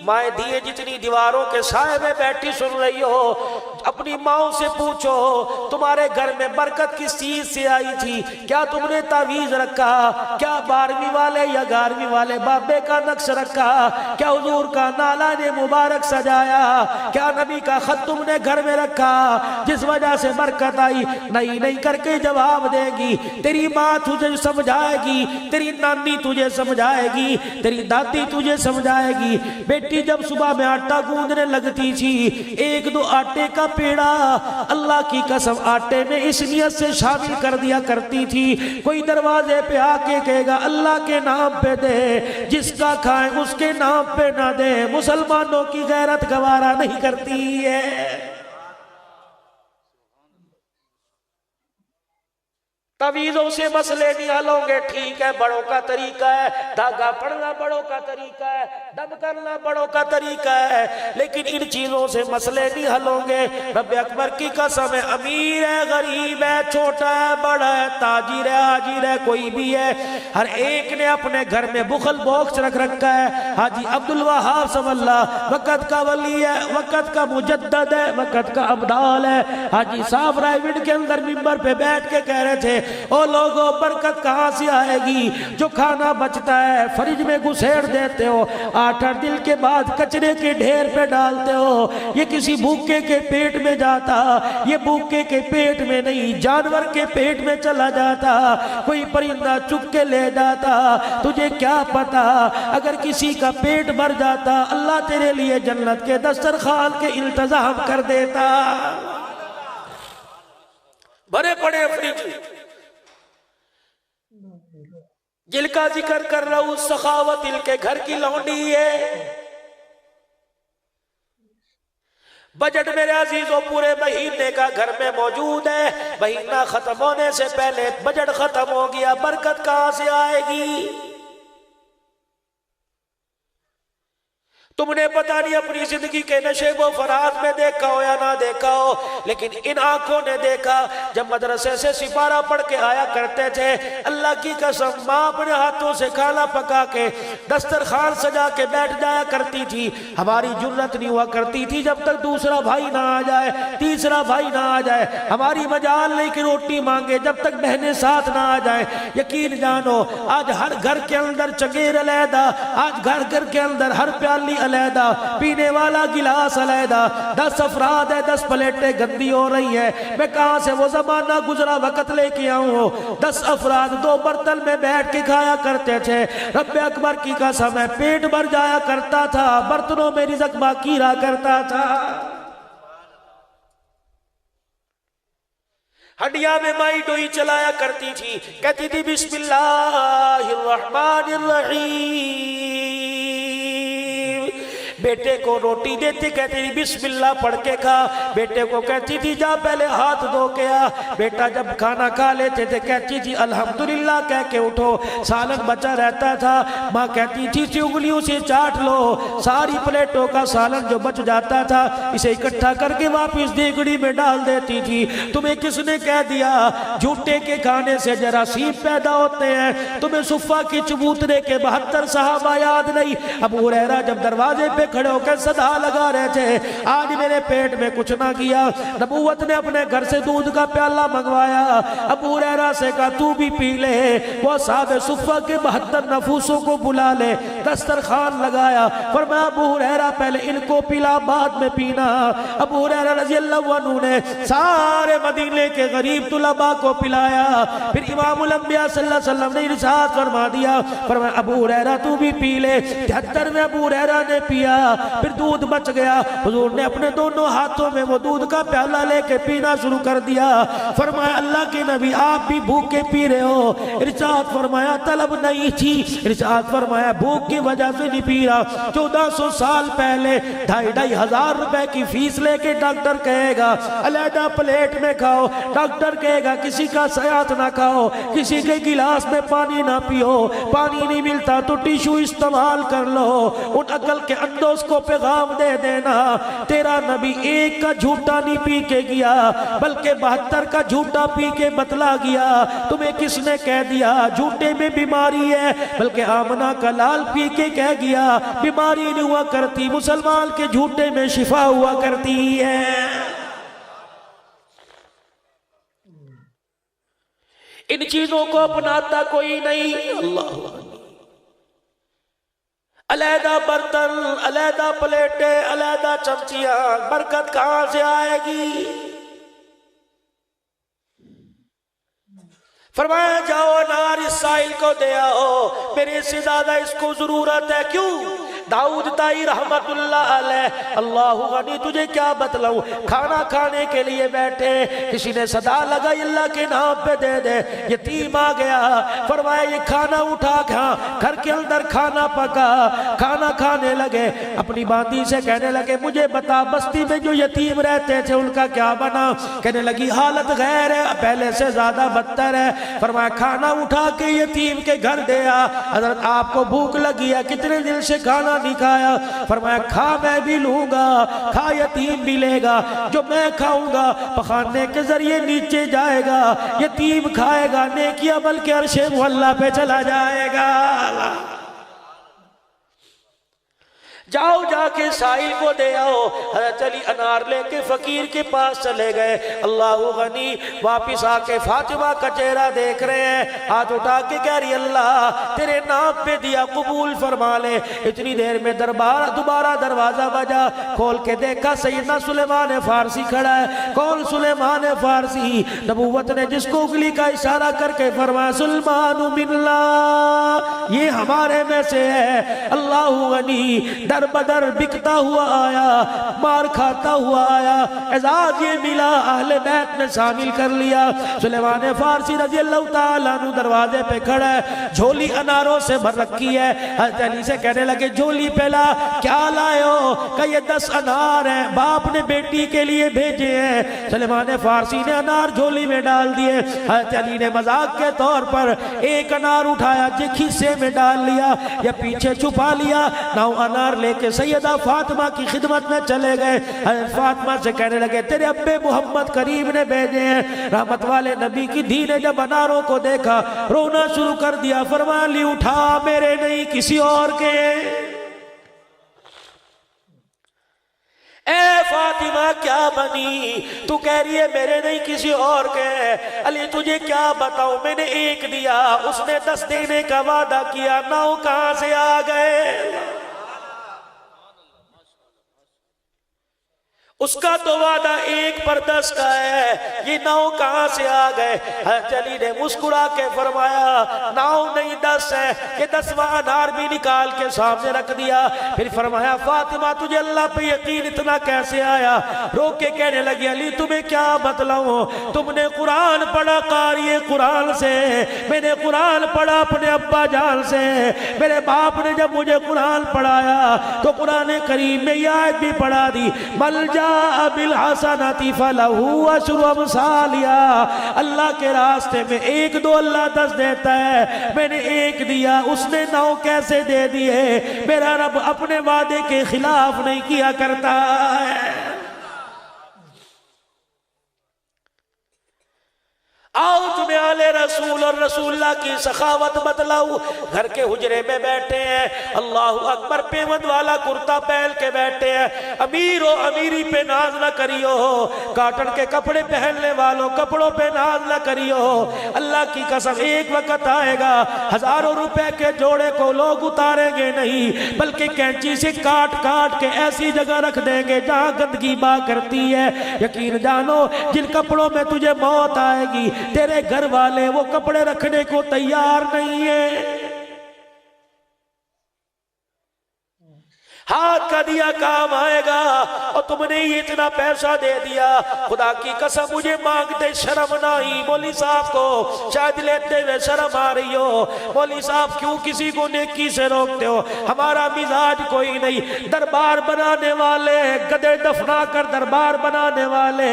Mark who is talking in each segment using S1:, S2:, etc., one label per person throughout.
S1: مائیں دیے جتنی دیواروں کے سائے میں بیٹھی سن رہی ہو، اپنی ماں سے پوچھو تمہارے گھر میں برکت کس چیز سے آئی تھی؟ کیا تم نے تعویذ رکھا؟ کیا 12ویں والے یا 11ویں والے بابے کا نقش رکھا؟ کیا حضور کا نالا نے مبارک سجایا؟ کیا نبی کا خط تم نے گھر میں رکھا جس وجہ سے برکت آئی؟ نہیں نہیں کر کے جواب دے گی۔ تیری ماں تجھے سمجھائے گی، تیری نانی تجھے سمجھائے گی، تیری دادی تجھے سمجھائے گی۔ بیٹی جب صبح میں آٹا گوندنے لگتی تھی، 1-2 آٹے کا پیڑا اللہ کی قسم آٹے میں اس نیت سے شامل کر دیا کرتی تھی، کوئی دروازے پہ آ کے کہے گا اللہ کے نام پہ دے، جس کا کھائیں اس کے نام پہ نہ دے۔ مسلمانوں کی غیرت گوارا نہیں کرتی ہے۔ تعویذوں سے مسئلے نہیں حل ہوں گے، ٹھیک ہے بڑوں کا طریقہ ہے، دھاگا پڑھنا بڑوں کا طریقہ ہے، دم کرنا بڑوں کا طریقہ ہے، لیکن ان چیزوں سے مسئلے نہیں حل ہوں گے۔ رب اکبر کی قسم ہے، امیر ہے غریب ہے، چھوٹا ہے بڑا ہے، تاجر ہے حاجر ہے، کوئی بھی ہے، ہر ایک نے اپنے گھر میں بخل باکس رکھ رکھا ہے۔ حاجی عبدالوہاب سم اللہ وقت کا ولی ہے، وقت کا مجدد ہے، وقت کا ابدال ہے۔ حاجی صاحب رائے وڈ کے اندر ممبر پہ بیٹھ کے کہہ رہے تھے، او لوگوں برکت کہاں سے آئے گی؟ جو کھانا بچتا ہے فریج میں گھسیڑ دیتے ہو، 8 دن کے بعد کچرے کے ڈھیر پہ ڈالتے ہو، یہ کسی بھوکے کے پیٹ میں جاتا، یہ بھوکے کے پیٹ میں نہیں جانور کے پیٹ میں چلا جاتا، کوئی پرندہ چک کے لے جاتا۔ تجھے کیا پتا اگر کسی کا پیٹ بھر جاتا اللہ تیرے لیے جنت کے دسترخوان کے انتظام کر دیتا۔ بڑے بڑے فریج جل کا ذکر کر رہا ہوں، سخاوت دل کے گھر کی لونڈی ہے۔ بجٹ میرے عزیزوں پورے مہینے کا گھر میں موجود ہے، مہینہ ختم ہونے سے پہلے بجٹ ختم ہو گیا، برکت کہاں سے آئے گی؟ تم نے پتہ نہیں اپنی زندگی کے نشیب و فراز میں دیکھا ہو یا نہ دیکھا ہو، لیکن ان آنکھوں نے دیکھا جب مدرسے سے سپارہ پڑھ کے آیا کرتے تھے، اللہ کی قسم ماں اپنے ہاتھوں سے کھانا پکا کے دسترخوان سجا کے بیٹھ جایا کرتی تھی۔ ہماری جرت نہیں ہوا کرتی تھی جب تک دوسرا بھائی نہ آ جائے، تیسرا بھائی نہ آ جائے، ہماری مجال نہیں کہ روٹی مانگے جب تک بہنیں ساتھ نہ آ جائیں۔ یقین جانو آج ہر گھر کے اندر چنگیر علیحدہ، آج گھر گھر کے اندر ہر پیالی علیحدہ، پینے والا گلاس علیحدہ، 10 افراد ہے، 10 پلیٹیں گندی ہو رہی ہے۔ میں کہاں سے وہ زمانہ گزرا وقت لے کے آؤں؟ 10 افراد 2 برتن میں بیٹھ کے کھایا کرتے تھے۔ رب اکبر کی قسم ہے پیٹ بھر جایا کرتا تھا، برتنوں میں رزق باقی رہا کرتا تھا۔ ہڈیاں میں مائی ڈوئی چلایا کرتی تھی، کہتی تھی بسم اللہ الرحمن الرحیم، بیٹے کو روٹی دیتے کہتی تھی بسم اللہ پڑھ کے کھا، بیٹے کو کہتی تھی جا پہلے ہاتھ دھو کے آ، بیٹا جب کھانا کھا لیتے تھے کہتی تھی الحمدللہ کہہ کے اٹھو، سالن بچا رہتا تھا ماں کہتی تھی انگلیوں سے چاٹ لو، ساری پلیٹوں کا سالن جو بچ جاتا تھا اسے اکٹھا کر کے واپس دیگڑی میں ڈال دیتی تھی۔ تمہیں کس نے کہہ دیا جھوٹے کے کھانے سے جراثیم پیدا ہوتے ہیں؟ تمہیں صفہ کی چبوترے کے 72 صحابہ یاد نہیں؟ ابو ہریرہ جب دروازے پہ کھڑے ہو کے صدا لگا رہے تھے آج میرے پیٹ میں کچھ نہ کیا، نبوت نے اپنے گھر سے دودھ کا پیالہ منگوایا، ابو ہریرہ سے کہا تو بھی پی لے، وہ اصحاب صفہ کے 72 نفوسوں کو بلا لے، دسترخوان لگایا، فرمایا ابو ہریرہ پہلے ان کو پلا بعد میں پینا۔ ابو ہریرہ رضی اللہ عنہ نے سارے مدینے کے غریب طلباء کو پلایا، پھر امام الانبیاء صلی اللہ علیہ وسلم نے ارشاد فرما دیا، فرمایا ابو ہریرہ تو بھی پی لے۔ 73 میں ابو ہریرہ نے پیا، پھر دودھ بچ گیا، حضور نے اپنے دونوں ہاتھوں میں وہ دودھ کا پیالہ لے کے پینا شروع کر دیا، فرمایا اللہ کے نبی آپ بھی بھوکے پی رہے ہو؟ ارشاد فرمایا طلب نہیں تھی، ارشاد فرمایا بھوک کی وجہ سے نہیں پی رہا۔ 1400 سال پہلے 2,500 ہزار روپے کی فیس لے کے ڈاکٹر کہے گا علیحدہ پلیٹ میں کھاؤ، ڈاکٹر کہے گا کسی کا سیات نہ کھاؤ، کسی کے گلاس میں پانی نہ پیو، پانی نہیں ملتا تو ٹیشو استعمال کر لو، ان عقل کے اندھوں اس کو پیغام دے دینا تیرا نبی ایک کا جھوٹا نہیں پی کے گیا بلکہ 72 کا جھوٹا پی کے بتلا گیا. تمہیں کس نے کہہ دیا جھوٹے میں بیماری ہے؟ بلکہ آمنہ کا لال پی کے کہہ گیا بیماری نہیں ہوا کرتی، مسلمان کے جھوٹے میں شفا ہوا کرتی ہے. ان چیزوں کو اپناتا کوئی نہیں. اللہ علیحدہ برتن، علیحدہ پلیٹیں، علیحدہ چمچیاں، برکت کہاں سے آئے گی؟ فرمایا جاؤ انار اس سائل کو دے آؤ، میرے سے زیادہ اس کو ضرورت ہے. کیوں؟ داؤد تائی رحمت اللہ علیہ، اللہ غنی تجھے کیا بتلاؤں، کھانا کھانے کے لیے بیٹھے، کسی نے صدا لگائی اللہ کے نام پہ دے دے، یتیم آ گیا. فرمایا یہ کھانا اٹھا گھر کے اندر کھانا پکا، کھانا کھانے لگے. اپنی باندی سے کہنے لگے مجھے بتا بستی میں جو یتیم رہتے تھے ان کا کیا بنا؟ کہنے لگی حالت غیر ہے، پہلے سے زیادہ بدتر ہے. فرمایا کھانا اٹھا کے یتیم کے گھر دیا. حضرت آپ کو بھوک لگی ہے، کتنے دن سے کھانا نہیں کھایا؟ فرمایا کھا میں بھی لوں گا، کھا یتیم بھی لے گا، جو میں کھاؤں گا پخانے کے ذریعے نیچے جائے گا، یتیم کھائے گا نیکی عمل کے عرش معلیٰ پہ چلا جائے گا. جاؤ جا کے سائل کو دے آؤ. حضرت علی انار لے کے فقیر کے پاس چلے گئے. اللہ غنی واپس آ کے فاطمہ کا چہرہ دیکھ رہے ہیں، ہاتھ اٹھا کے کہہ رہی اللہ تیرے نام پہ دیا قبول فرما لے. اتنی دیر میں دوبارہ دروازہ بجا، کھول کے دیکھا سیدنا سلیمان فارسی کھڑا ہے. کون سلیمان فارسی؟ نبوت نے جس کو انگلی کا اشارہ کر کے فرمایا سلمان من اللہ، یہ ہمارے میں سے ہے. اللہ غنی در بدر بکتا ہوا آیا، مار کھاتا ہوا آیا، اعزاز یہ ملا اہل بیت نے شامل کر لیا. سلیمان فارسی رضی اللہ تعالیٰ عنہ دروازے پہ کھڑا ہے، جھولی اناروں سے بھر رکھی ہے. حضرت علی سے کہنے لگے جھولی پہلا کیا لائے ہو؟ کہ یہ 10 انار ہیں، باپ نے بیٹی کے لیے بھیجے ہیں. سلیمان فارسی نے انار جھولی میں ڈال دیے. حضرت علی نے مذاق کے طور پر ایک انار اٹھایا، کھیسے میں ڈال لیا یا پیچھے چھپا لیا. 9 انار لے کہ سیدہ فاطمہ کی خدمت میں چلے گئے. حضرت فاطمہ سے کہنے لگے تیرے ابے محمد کریم نے بھیجے ہیں. رحمت والے نبی کی دھی نے جب اناروں کو دیکھا رونا شروع کر دیا. فرمایا لی اٹھا میرے نہیں کسی اور کے. اے فاطمہ کیا بنی؟ تو کہہ رہی ہے میرے نہیں کسی اور کے. علی تجھے کیا بتاؤں، میں نے ایک دیا، اس نے 10 دینے کا وعدہ کیا، 9 کہاں سے آ گئے؟ اس کا تو وعدہ 1 پر 10 کا ہے، یہ 9 کہاں سے آ گئے؟ حضرت علی نے مسکرا کے فرمایا 9 نہیں 10 ہے. یہ 10واں انار بھی نکال کے سامنے رکھ دیا. پھر فرمایا فاطمہ تجھے اللہ پہ یقین اتنا کیسے آیا؟ رو کے کہنے لگی علی تمہیں کیا بتلاؤں، تم نے قرآن پڑھا قاری قرآن سے، میں نے قرآن پڑھا اپنے ابا جان سے. میرے باپ نے جب مجھے قرآن پڑھایا تو قرآن کریم میں یہ آیت بھی پڑھا دی مل جا بالحسنات فلہو عشر امثالہا. اللہ کے راستے میں 1-2 اللہ 10 دیتا ہے، میں نے 1 دیا، اس نے 9 کیسے دے دیے؟ میرا رب اپنے وعدے کے خلاف نہیں کیا کرتا ہے. آؤ تمہیں آل رسول اور رسول اللہ کی سخاوت بتلاؤ. گھر کے حجرے میں بیٹھے ہیں، اللہ اکبر، پیوند والا کرتا پہن کے بیٹھے ہیں. امیر و امیری پہ ناز نہ کریو، کاٹن کے کپڑے پہننے والوں کپڑوں پہ ناز نہ کریو. اللہ کی قسم ایک وقت آئے گا ہزاروں روپے کے جوڑے کو لوگ اتاریں گے نہیں بلکہ کینچی سے کاٹ کاٹ کے ایسی جگہ رکھ دیں گے جہاں گندگی با کرتی ہے. یقین جانو جن کپڑوں میں تجھے موت آئے گی تیرے گھر والے وہ کپڑے رکھنے کو تیار نہیں ہیں. ہاتھ کا دیا کام آئے گا اور تم نے یہ اتنا پیسہ دے دیا. خدا کی قسم مجھے مانگتے شرم نہ آئی. مولوی صاحب کو شاید لیتے ہوئے شرم آ رہی ہو. مولوی صاحب کیوں کسی کو نیکی سے روکتے ہو؟ ہمارا مزاج کوئی نہیں. دربار بنانے والے گدے دفنا کر دربار بنانے والے،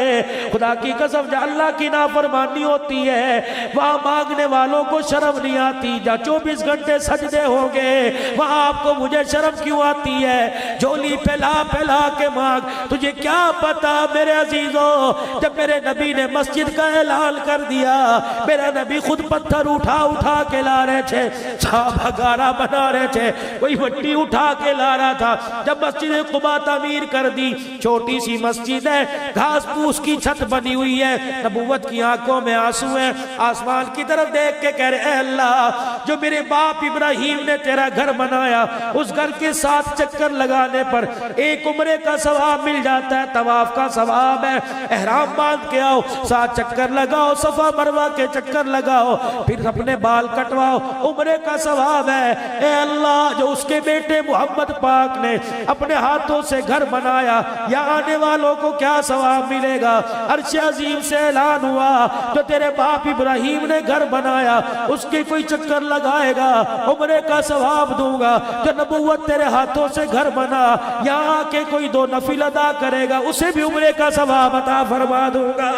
S1: خدا کی قسم جہاں اللہ کی نافرمانی ہوتی ہے وہاں مانگنے والوں کو شرم نہیں آتی. جہاں 24 گھنٹے سجدے ہوں گے وہاں آپ کو مجھے شرم کیوں آتی ہے؟ ہے، جھولی پھیلا پھیلا کے مانگ، تجھے کیا پتا میرے عزیزوں، جب میرے نبی نے مسجد کا اعلان کر دیا، میرا نبی خود پتھر اٹھا اٹھا کے لا رہے تھے، صحابہ گارا بنا رہے تھے، کوئی مٹی اٹھا کے لا رہا تھا۔ جب مسجد قباء تعمیر کر دی، چھوٹی سی مسجد ہے، گھاس پوس کی چھت بنی ہوئی ہے، نبوت کی آنکھوں میں آنسو ہیں، آسمان کی طرف دیکھ کے کہہ رہے اے اللہ، جو میرے باپ ابراہیم نے تیرا گھر بنایا، اس گھر کے 7 چکر لگانے پر ایک عمرے کا ثواب مل جاتا ہے، طواف کا ثواب ہے، احرام باندھ کے آؤ، 7 چکر لگاؤ، صفا مروہ کے چکر لگاؤ، پھر اپنے بال کٹواؤ، عمرے کا ثواب ہے۔ اے اللہ، جو اس کے بیٹے محمد پاک نے اپنے ہاتھوں سے گھر بنایا، یہاں آنے والوں کو کیا ثواب ملے گا؟ عرش عظیم سے اعلان ہوا، جو تیرے باپ ابراہیم نے گھر بنایا، اس کے کوئی چکر لگائے گا، عمرے کا ثواب دوں گا۔ جو نبوت تیرے ہاتھوں سے گھر بنا، یہاں کے کوئی 2 نفل ادا کرے گا، اسے بھی عمرے کا ثواب عطا فرما دوں گا۔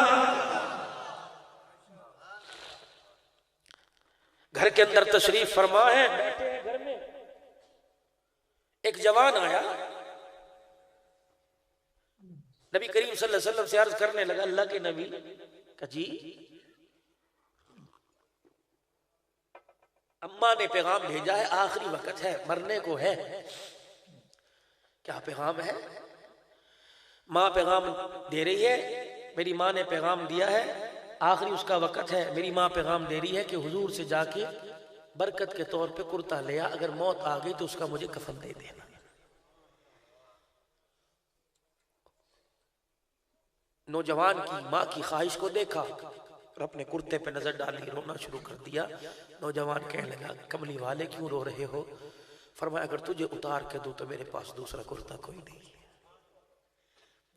S1: گھر کے اندر تشریف فرما ہے، بیٹھے ہیں گھر میں، ایک جوان آیا، نبی کریم صلی اللہ علیہ وسلم سے عرض کرنے لگا، اللہ کے نبی کہ جی اماں نے پیغام بھیجا ہے، آخری وقت ہے، مرنے کو ہے، کیا پیغام ہے؟ ماں پیغام دے رہی ہے، میری ماں نے پیغام دیا ہے، آخری اس کا وقت ہے، میری ماں پیغام دے رہی ہے کہ حضور سے جا کے برکت کے طور پہ کرتا لیا، اگر موت آ گئی تو اس کا مجھے کفن دے دینا۔ نوجوان کی ماں کی خواہش کو دیکھا اور اپنے کرتے پہ نظر ڈالی، رونا شروع کر دیا۔ نوجوان کہنے لگا، کملی والے کیوں رو رہے ہو؟ فرمایا، اگر تجھے اتار کے دوں تو میرے پاس دوسرا کرتا کوئی نہیں۔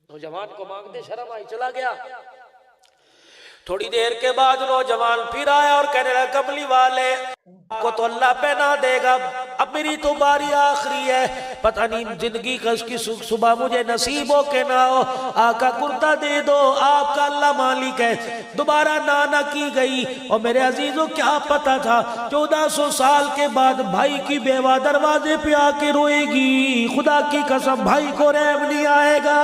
S1: نوجوان کو مانگتے شرم آئی، چلا گیا۔ تھوڑی دیر کے بعد نوجوان پھر آیا اور کہنے لگا، کملی والے کو تو اللہ پہنا دے گا، اب میری تو باری آخری ہے، پتہ نہیں زندگی کا اس کی صبح مجھے نصیب ہو کہ نہ ہو، آقا کرتا دے دو، آپ کا اللہ مالک ہے۔ دوبارہ نانا کی گئی، اور میرے عزیزوں کیا پتا تھا 1400 سال کے بعد بھائی کی بیوہ دروازے پہ آ کے روئے گی، خدا کی قسم بھائی کو رحم نہیں آئے گا۔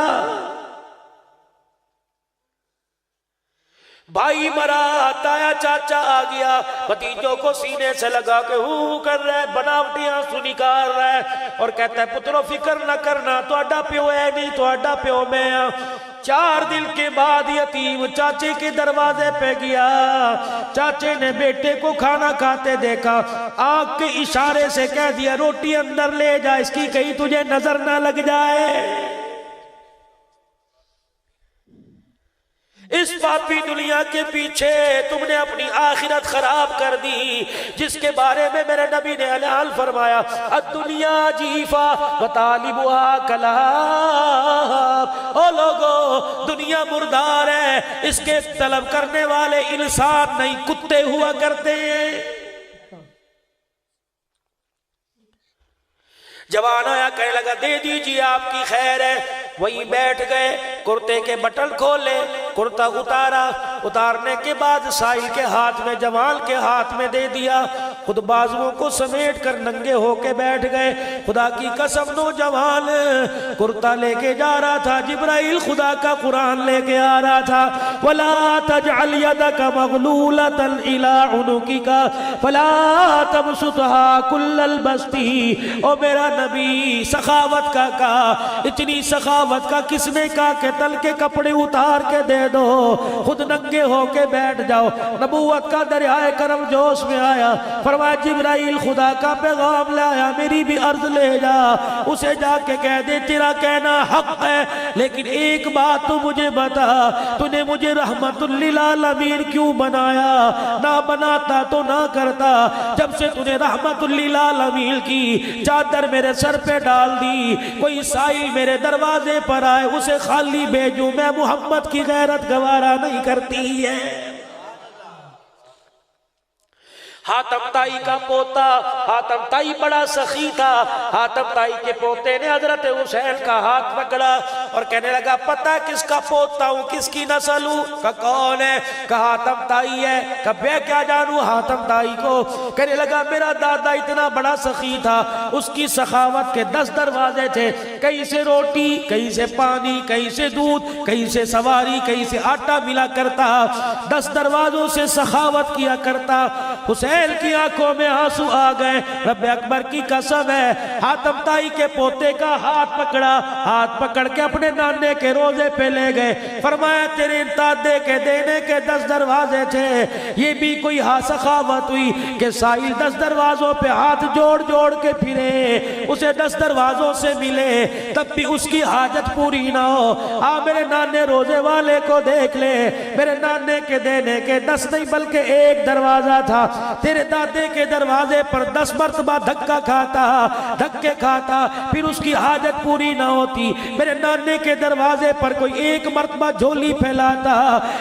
S1: بھائی مرا، تایا چاچا آ گیا، بھتیجوں کو سینے سے لگا کے ہو کر رہا ہے، بناوٹی آنسو نکال رہا ہے، اور کہتا ہے پترو فکر نہ کرنا، تو اڈا پیو ہے نہیں، تو اڈا پیو میں ہاں۔ 4 دن کے بعد یتیم چاچے کے دروازے پہ گیا، چاچے نے بیٹے کو کھانا کھاتے دیکھا، آنکھ کے اشارے سے کہہ دیا روٹی اندر لے جا، اس کی کہیں تجھے نظر نہ لگ جائے۔ اس پاپی دنیا کے پیچھے تم نے اپنی آخرت خراب کر دی، جس کے بارے میں میرے نبی نے اعلان فرمایا، الدنیا جیفا وطالبها کلاب۔ او لوگو، دنیا مردار ہے، اس کے طلب کرنے والے انسان نہیں، کتے ہوا کرتے ہیں۔ جوان آیا، کہنے لگا دے دیجیے آپ کی خیر ہے، وہیں بیٹھ گئے، کرتے کے بٹن کھولے، کرتا اتارا، اتارنے کے بعد سائل کے ہاتھ میں، جوان کے ہاتھ میں دے دیا، خود بازوؤں کو سمیٹ کر ننگے ہو کے بیٹھ گئے۔ خدا کی قسم نوجوان کرتا لے کے جا رہا تھا، جبرائیل خدا کا قرآن لے کے آ رہا تھا، وَلَا تَجْعَلْ يَدَكَ مَغْلُولَةً إِلَىٰ عُنُقِكَ فَلَا تَبْسُطْهَا كُلَّ الْبَسْطِ۔ او میرا نبی، سخاوت کا کہا، اتنی سخاوت کا کس نے کہا کہ تل کے کپڑے اتار کے دے دو، خود ننگے ہو کے بیٹھ جاؤ۔ نبوت کا دریائے کرم جوش میں آیا، فرمایا جبرائیل خدا کا پیغام لایا، میری بھی عرض لے جا، اسے جا کے کہہ دے تیرا کہنا حق ہے، لیکن ایک بات تو مجھے بتا، تو نے مجھے رحمت للعالمین کیوں بنایا؟ نہ بناتا تو نہ کرتا، جب سے تو نے رحمت للعالمین کی چادر میرے سر پہ ڈال دی، کوئی سائل میرے دروازے پر آئے اسے خالی بھیجوں، میں محمد کی غیرت گوارا نہیں کرتی ہے۔ حاتم تائی کا پوتا، حاتم تائی بڑا سخی تھا، حاتم تائی کے پوتے نے حضرت حسین کا ہاتھ پکڑا اور کہنے لگا پتہ کس کا پوتا ہوں، کس کی نسل ہوں؟ کہا کون ہے؟ کہا حاتم تائی ہے۔ کہا میں کیا جانوں حاتم تائی کو؟ کہنے لگا میرا دادا اتنا بڑا سخی تھا، اس کی سخاوت کے 10 دروازے تھے، کہیں سے روٹی، کہیں سے پانی، کہیں سے دودھ، کہیں سے سواری، کہیں سے آٹا ملا کرتا، 10 دروازوں سے سخاوت کیا کرتا۔ حسین کی آنکھوں میں آنسو آ گئے، رب اکبر کی قسم ہے، حاتم تائی کے پوتے کا ہاتھ پکڑا، ہاتھ پکڑ کے اپنے نانے کے روزے پہ لے گئے، فرمایا تیرے دادے کے دینے کے 10 دروازے تھے، یہ بھی کوئی سخاوت ہوئی کہ سائل 10 دروازوں پہ ہاتھ جوڑ جوڑ کے پھرے، اسے 10 دروازوں سے ملے، تب بھی اس کی حاجت پوری نہ ہو۔ میرے نانے روزے والے کو دیکھ لے، میرے نانے کے دینے کے 10 نہیں بلکہ 1 دروازہ تھا، تیرے دادے کے دروازے پر 10 مرتبہ دھکا کھاتا، دھکے کھاتا، پھر اس کی حاجت پوری نہ ہوتی۔ میرے نانے کے دروازے پر کوئی 1 مرتبہ جھولی پھیلاتا،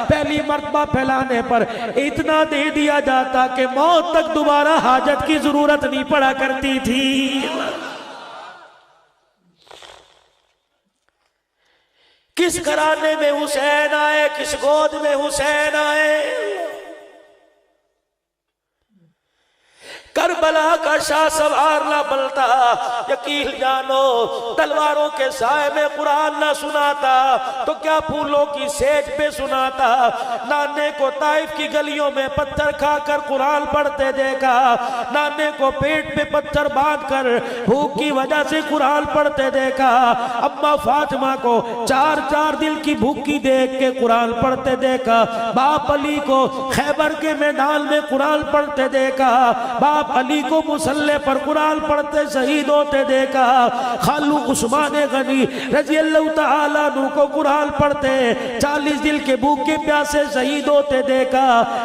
S1: پہلی مرتبہ پھیلانے پر اتنا دے دیا جاتا کہ موت تک دوبارہ حاجت کی ضرورت نہیں پڑا کرتی تھی۔ کس گھرانے میں حسین آئے، کس گود میں حسین آئے؟ کربلا کا شاہ سوار نہ بلتا، یقین جانو تلواروں کے سائے میں قرآن نہ سناتا تو کیا پھولوں کی سیج پہ سناتا۔ نانے کو طائف کی گلیوں میں پتھر کھا کر قرآن پڑھتے دیکھا، نانے کو پیٹ پہ پتھر باندھ کر بھوک کی وجہ سے قرآن پڑھتے دیکھا، اماں فاطمہ کو 4 دل کی بھوکی دیکھ کے قرآن پڑھتے دیکھا، باپ علی کو خیبر کے میدان میں قرآن پڑھتے دیکھا، باپ علی کو مسلح پر قرآن پڑھتے شہید ہوتے دیکھا، خالو عثمان غنی رضی اللہ تعالیٰ عنہ کو قرآن پڑھتے 40 دل کے بھوکے پیاسے شہید ہوتے دیکھا،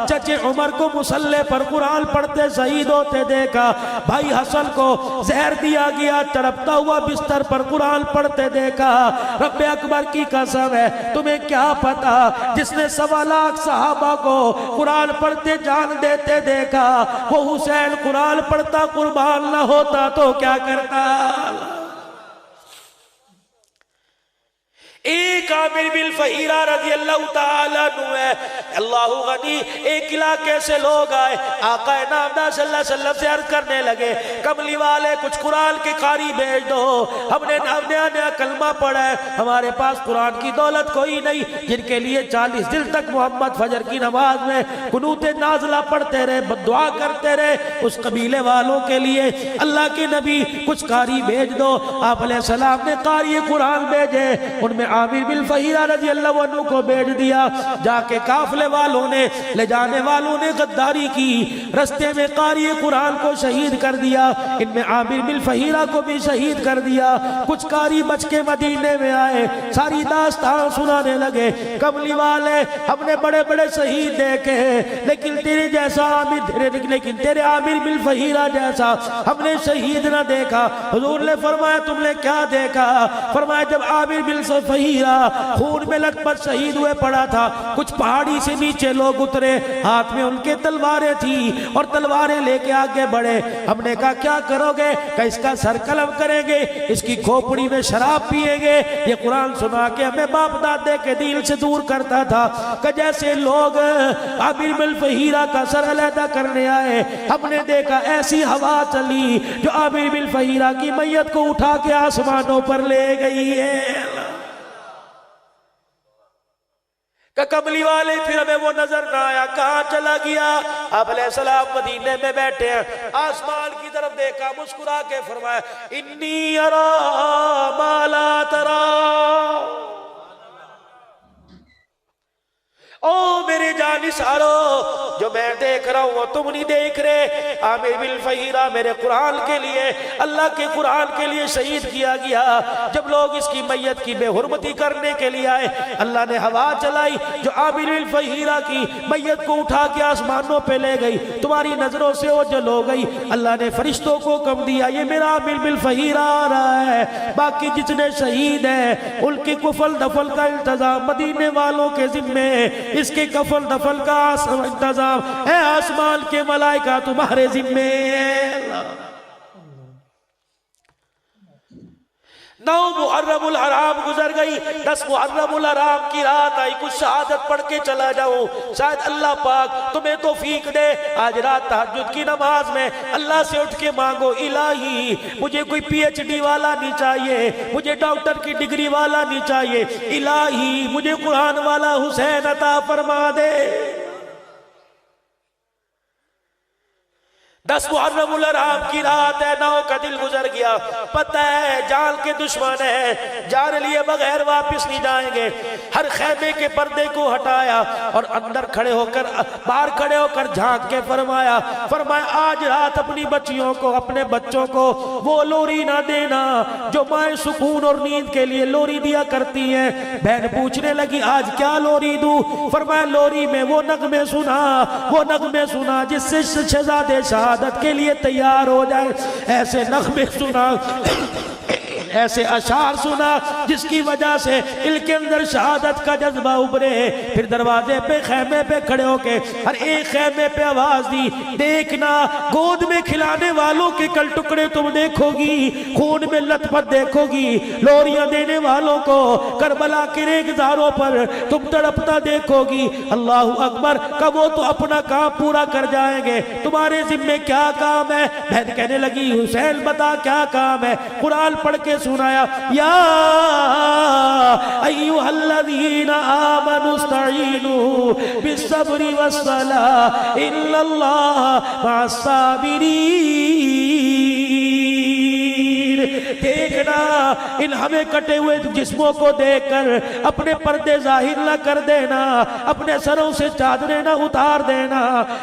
S1: چچے عمر کو مسلح پر قرآن پڑھتے شہید ہوتے دیکھا، بھائی حسن کو زہر دیا گیا تڑپتا ہوا بستر پر قرآن پڑھتے دیکھا۔ رب اکبر کی قسم ہے، تمہیں کیا پتا جس نے 1.25 لاکھ صحابہ کو قرآن پڑھتے جان دیتے دیکھا، وہ حسین قرآن پڑھتا قربان نہ ہوتا تو کیا کرتا؟ ایک عامر بن فہیرہ رضی اللہ تعالیٰ عنہ ہے، اللہ غنی، ایک علاقے سے لوگ آئے، آقا نامدار صلی اللہ علیہ وسلم سے عرض کرنے لگے کملی والے کچھ قرآن کے قاری بھیج دو، ہم نے نیا کلمہ پڑھا ہے، ہمارے پاس قرآن کی دولت کوئی نہیں، جن کے لیے 40 دن تک محمد فجر کی نماز میں قنوت نازلہ پڑھتے رہے، دعا کرتے رہے، اس قبیلے والوں کے لیے اللہ کے نبی کچھ قاری بھیج دو۔ آپ علیہ السلام نے قاری قرآن بھیجے، ان میں عامر بن فہیرہ رضی اللہ عنہ کو بھیج دیا، جا کے قافلے والوں نے، لے جانے والوں نے غداری کی، رستے میں قاری قرآن کو شہید کر دیا، ان میں عامر بن فہیرہ کو بھی شہید کر دیا۔ کچھ قاری بچ کے مدینے میں آئے، ساری داستان سنانے لگے، کملی والے ہم نے بڑے بڑے شہید دیکھے لیکن تیرے جیسا لیکن تیرے عامر بن فہیرہ جیسا ہم نے شہید نہ دیکھا۔ حضور نے فرمایا تم نے کیا دیکھا؟ فرمایا جب عامر بن فہیرہ خون میں لت پت شہید ہوئے پڑا تھا، کچھ پہاڑی سے نیچے لوگ اترے، ہاتھ میں ان کے تلواریں تھی اور تلواریں لے کے آگے بڑھے، ہم نے کہا کیا کرو گے؟ کہ اس کا سر قلم کریں گے، اس کی کھوپڑی میں شراب پیئیں گے، یہ قرآن سنا کے ہمیں باپ دادے کے دل سے دور کرتا تھا۔ کہ جیسے لوگ عامر بن فہیرہ کا سر علیحدہ کرنے آئے، ہم نے دیکھا ایسی ہوا چلی جو عامر بن فہیرہ کی میت کو اٹھا کے آسمانوں پر لے گئی ہے۔ کہ کملی والے پھر ہمیں وہ نظر نہ آیا، کہاں چلا گیا؟ آپ علیہ السلام مدینے میں بیٹھے ہیں، آسمان کی طرف دیکھا، مسکرا کے فرمایا انی ارا ما لا ترا، او میرے جانثارو جو میں دیکھ رہا ہوں وہ تم نہیں دیکھ رہے۔ عامر بن فہیرہ میرے قرآن کے لیے، اللہ کے قرآن کے لیے شہید کیا گیا، جب لوگ اس کی میت کی بے حرمتی کرنے کے لیے آئے، اللہ نے ہوا چلائی جو عامر بن فہیرہ کی میت کو اٹھا کے آسمانوں پہ لے گئی، تمہاری نظروں سے وہ جل ہو گئی، اللہ نے فرشتوں کو حکم دیا یہ میرا عامر بن فہیرہ آ رہا ہے، باقی جتنے شہید ہیں ان کی کفن دفن کا انتظام مدینے والوں کے ذمے، اس کے کفن دفن کا انتظام کام اے آسمان کے ملائکہ تمہارے ذمے اللہ۔ 9 محرم الحرام گزر گئی، 10 محرم الحرام کی رات آئی، کچھ شہادت پڑھ کے چلا جاؤ، شاید اللہ پاک تمہیں توفیق دے آج رات تہجد کی نماز میں اللہ سے اٹھ کے مانگو، الہی مجھے کوئی پی ایچ ڈی والا نہیں چاہیے، مجھے ڈاکٹر کی ڈگری والا نہیں چاہیے، الہی مجھے قرآن والا حسین عطا فرما دے۔ 10 محرم الحرام کی رات ہے، 9 کا دل گزر گیا، پتہ ہے جان کے دشمن ہے، جان لیے بغیر واپس نہیں جائیں گے۔ ہر خیمے کے پردے کو ہٹایا اور اندر کھڑے ہو کر باہر کھڑے ہو کر جھانک کے فرمایا آج رات اپنی بچیوں کو اپنے بچوں کو وہ لوری نہ دینا جو مائیں سکون اور نیند کے لیے لوری دیا کرتی ہیں۔ بہن پوچھنے لگی آج کیا لوری دوں؟ فرمایا لوری میں وہ نغمے سنا جس سے شہزادے شہادت کے لیے تیار ہو جائے، ایسے نغمے سنا، ایسے اشعار سنا جس کی وجہ سے ان کے اندر شہادت کا جذبہ ابھرے۔ پھر دروازے پہ خیمے پہ کھڑے ہو کے ہر ایک خیمے پہ آواز دی، دیکھنا گود میں کھلانے والوں کے کل ٹکڑے تم دیکھو گی، خون میں لت پت دیکھو گی، لوریاں دینے والوں کو کربلا کے ریگزاروں پر تم تڑپتا دیکھو گی۔ اللہ اکبر کا وہ تو اپنا کام پورا کر جائیں گے، تمہارے ذمے کیا کام ہے؟ بہن کہنے لگی حسین بتا کیا کام ہے؟ قرآن پڑھ کے سنایا یا ایھا الذین آمنوا استعینوا بالصبر والصلاۃ ان اللہ مع الصابرین۔ دیکھنا ان ہمیں کٹے ہوئے جسموں کو دیکھ کر اپنے پردے ظاہر نہ کر دینا، اپنے سروں سے چادریں نہ اتار دینا،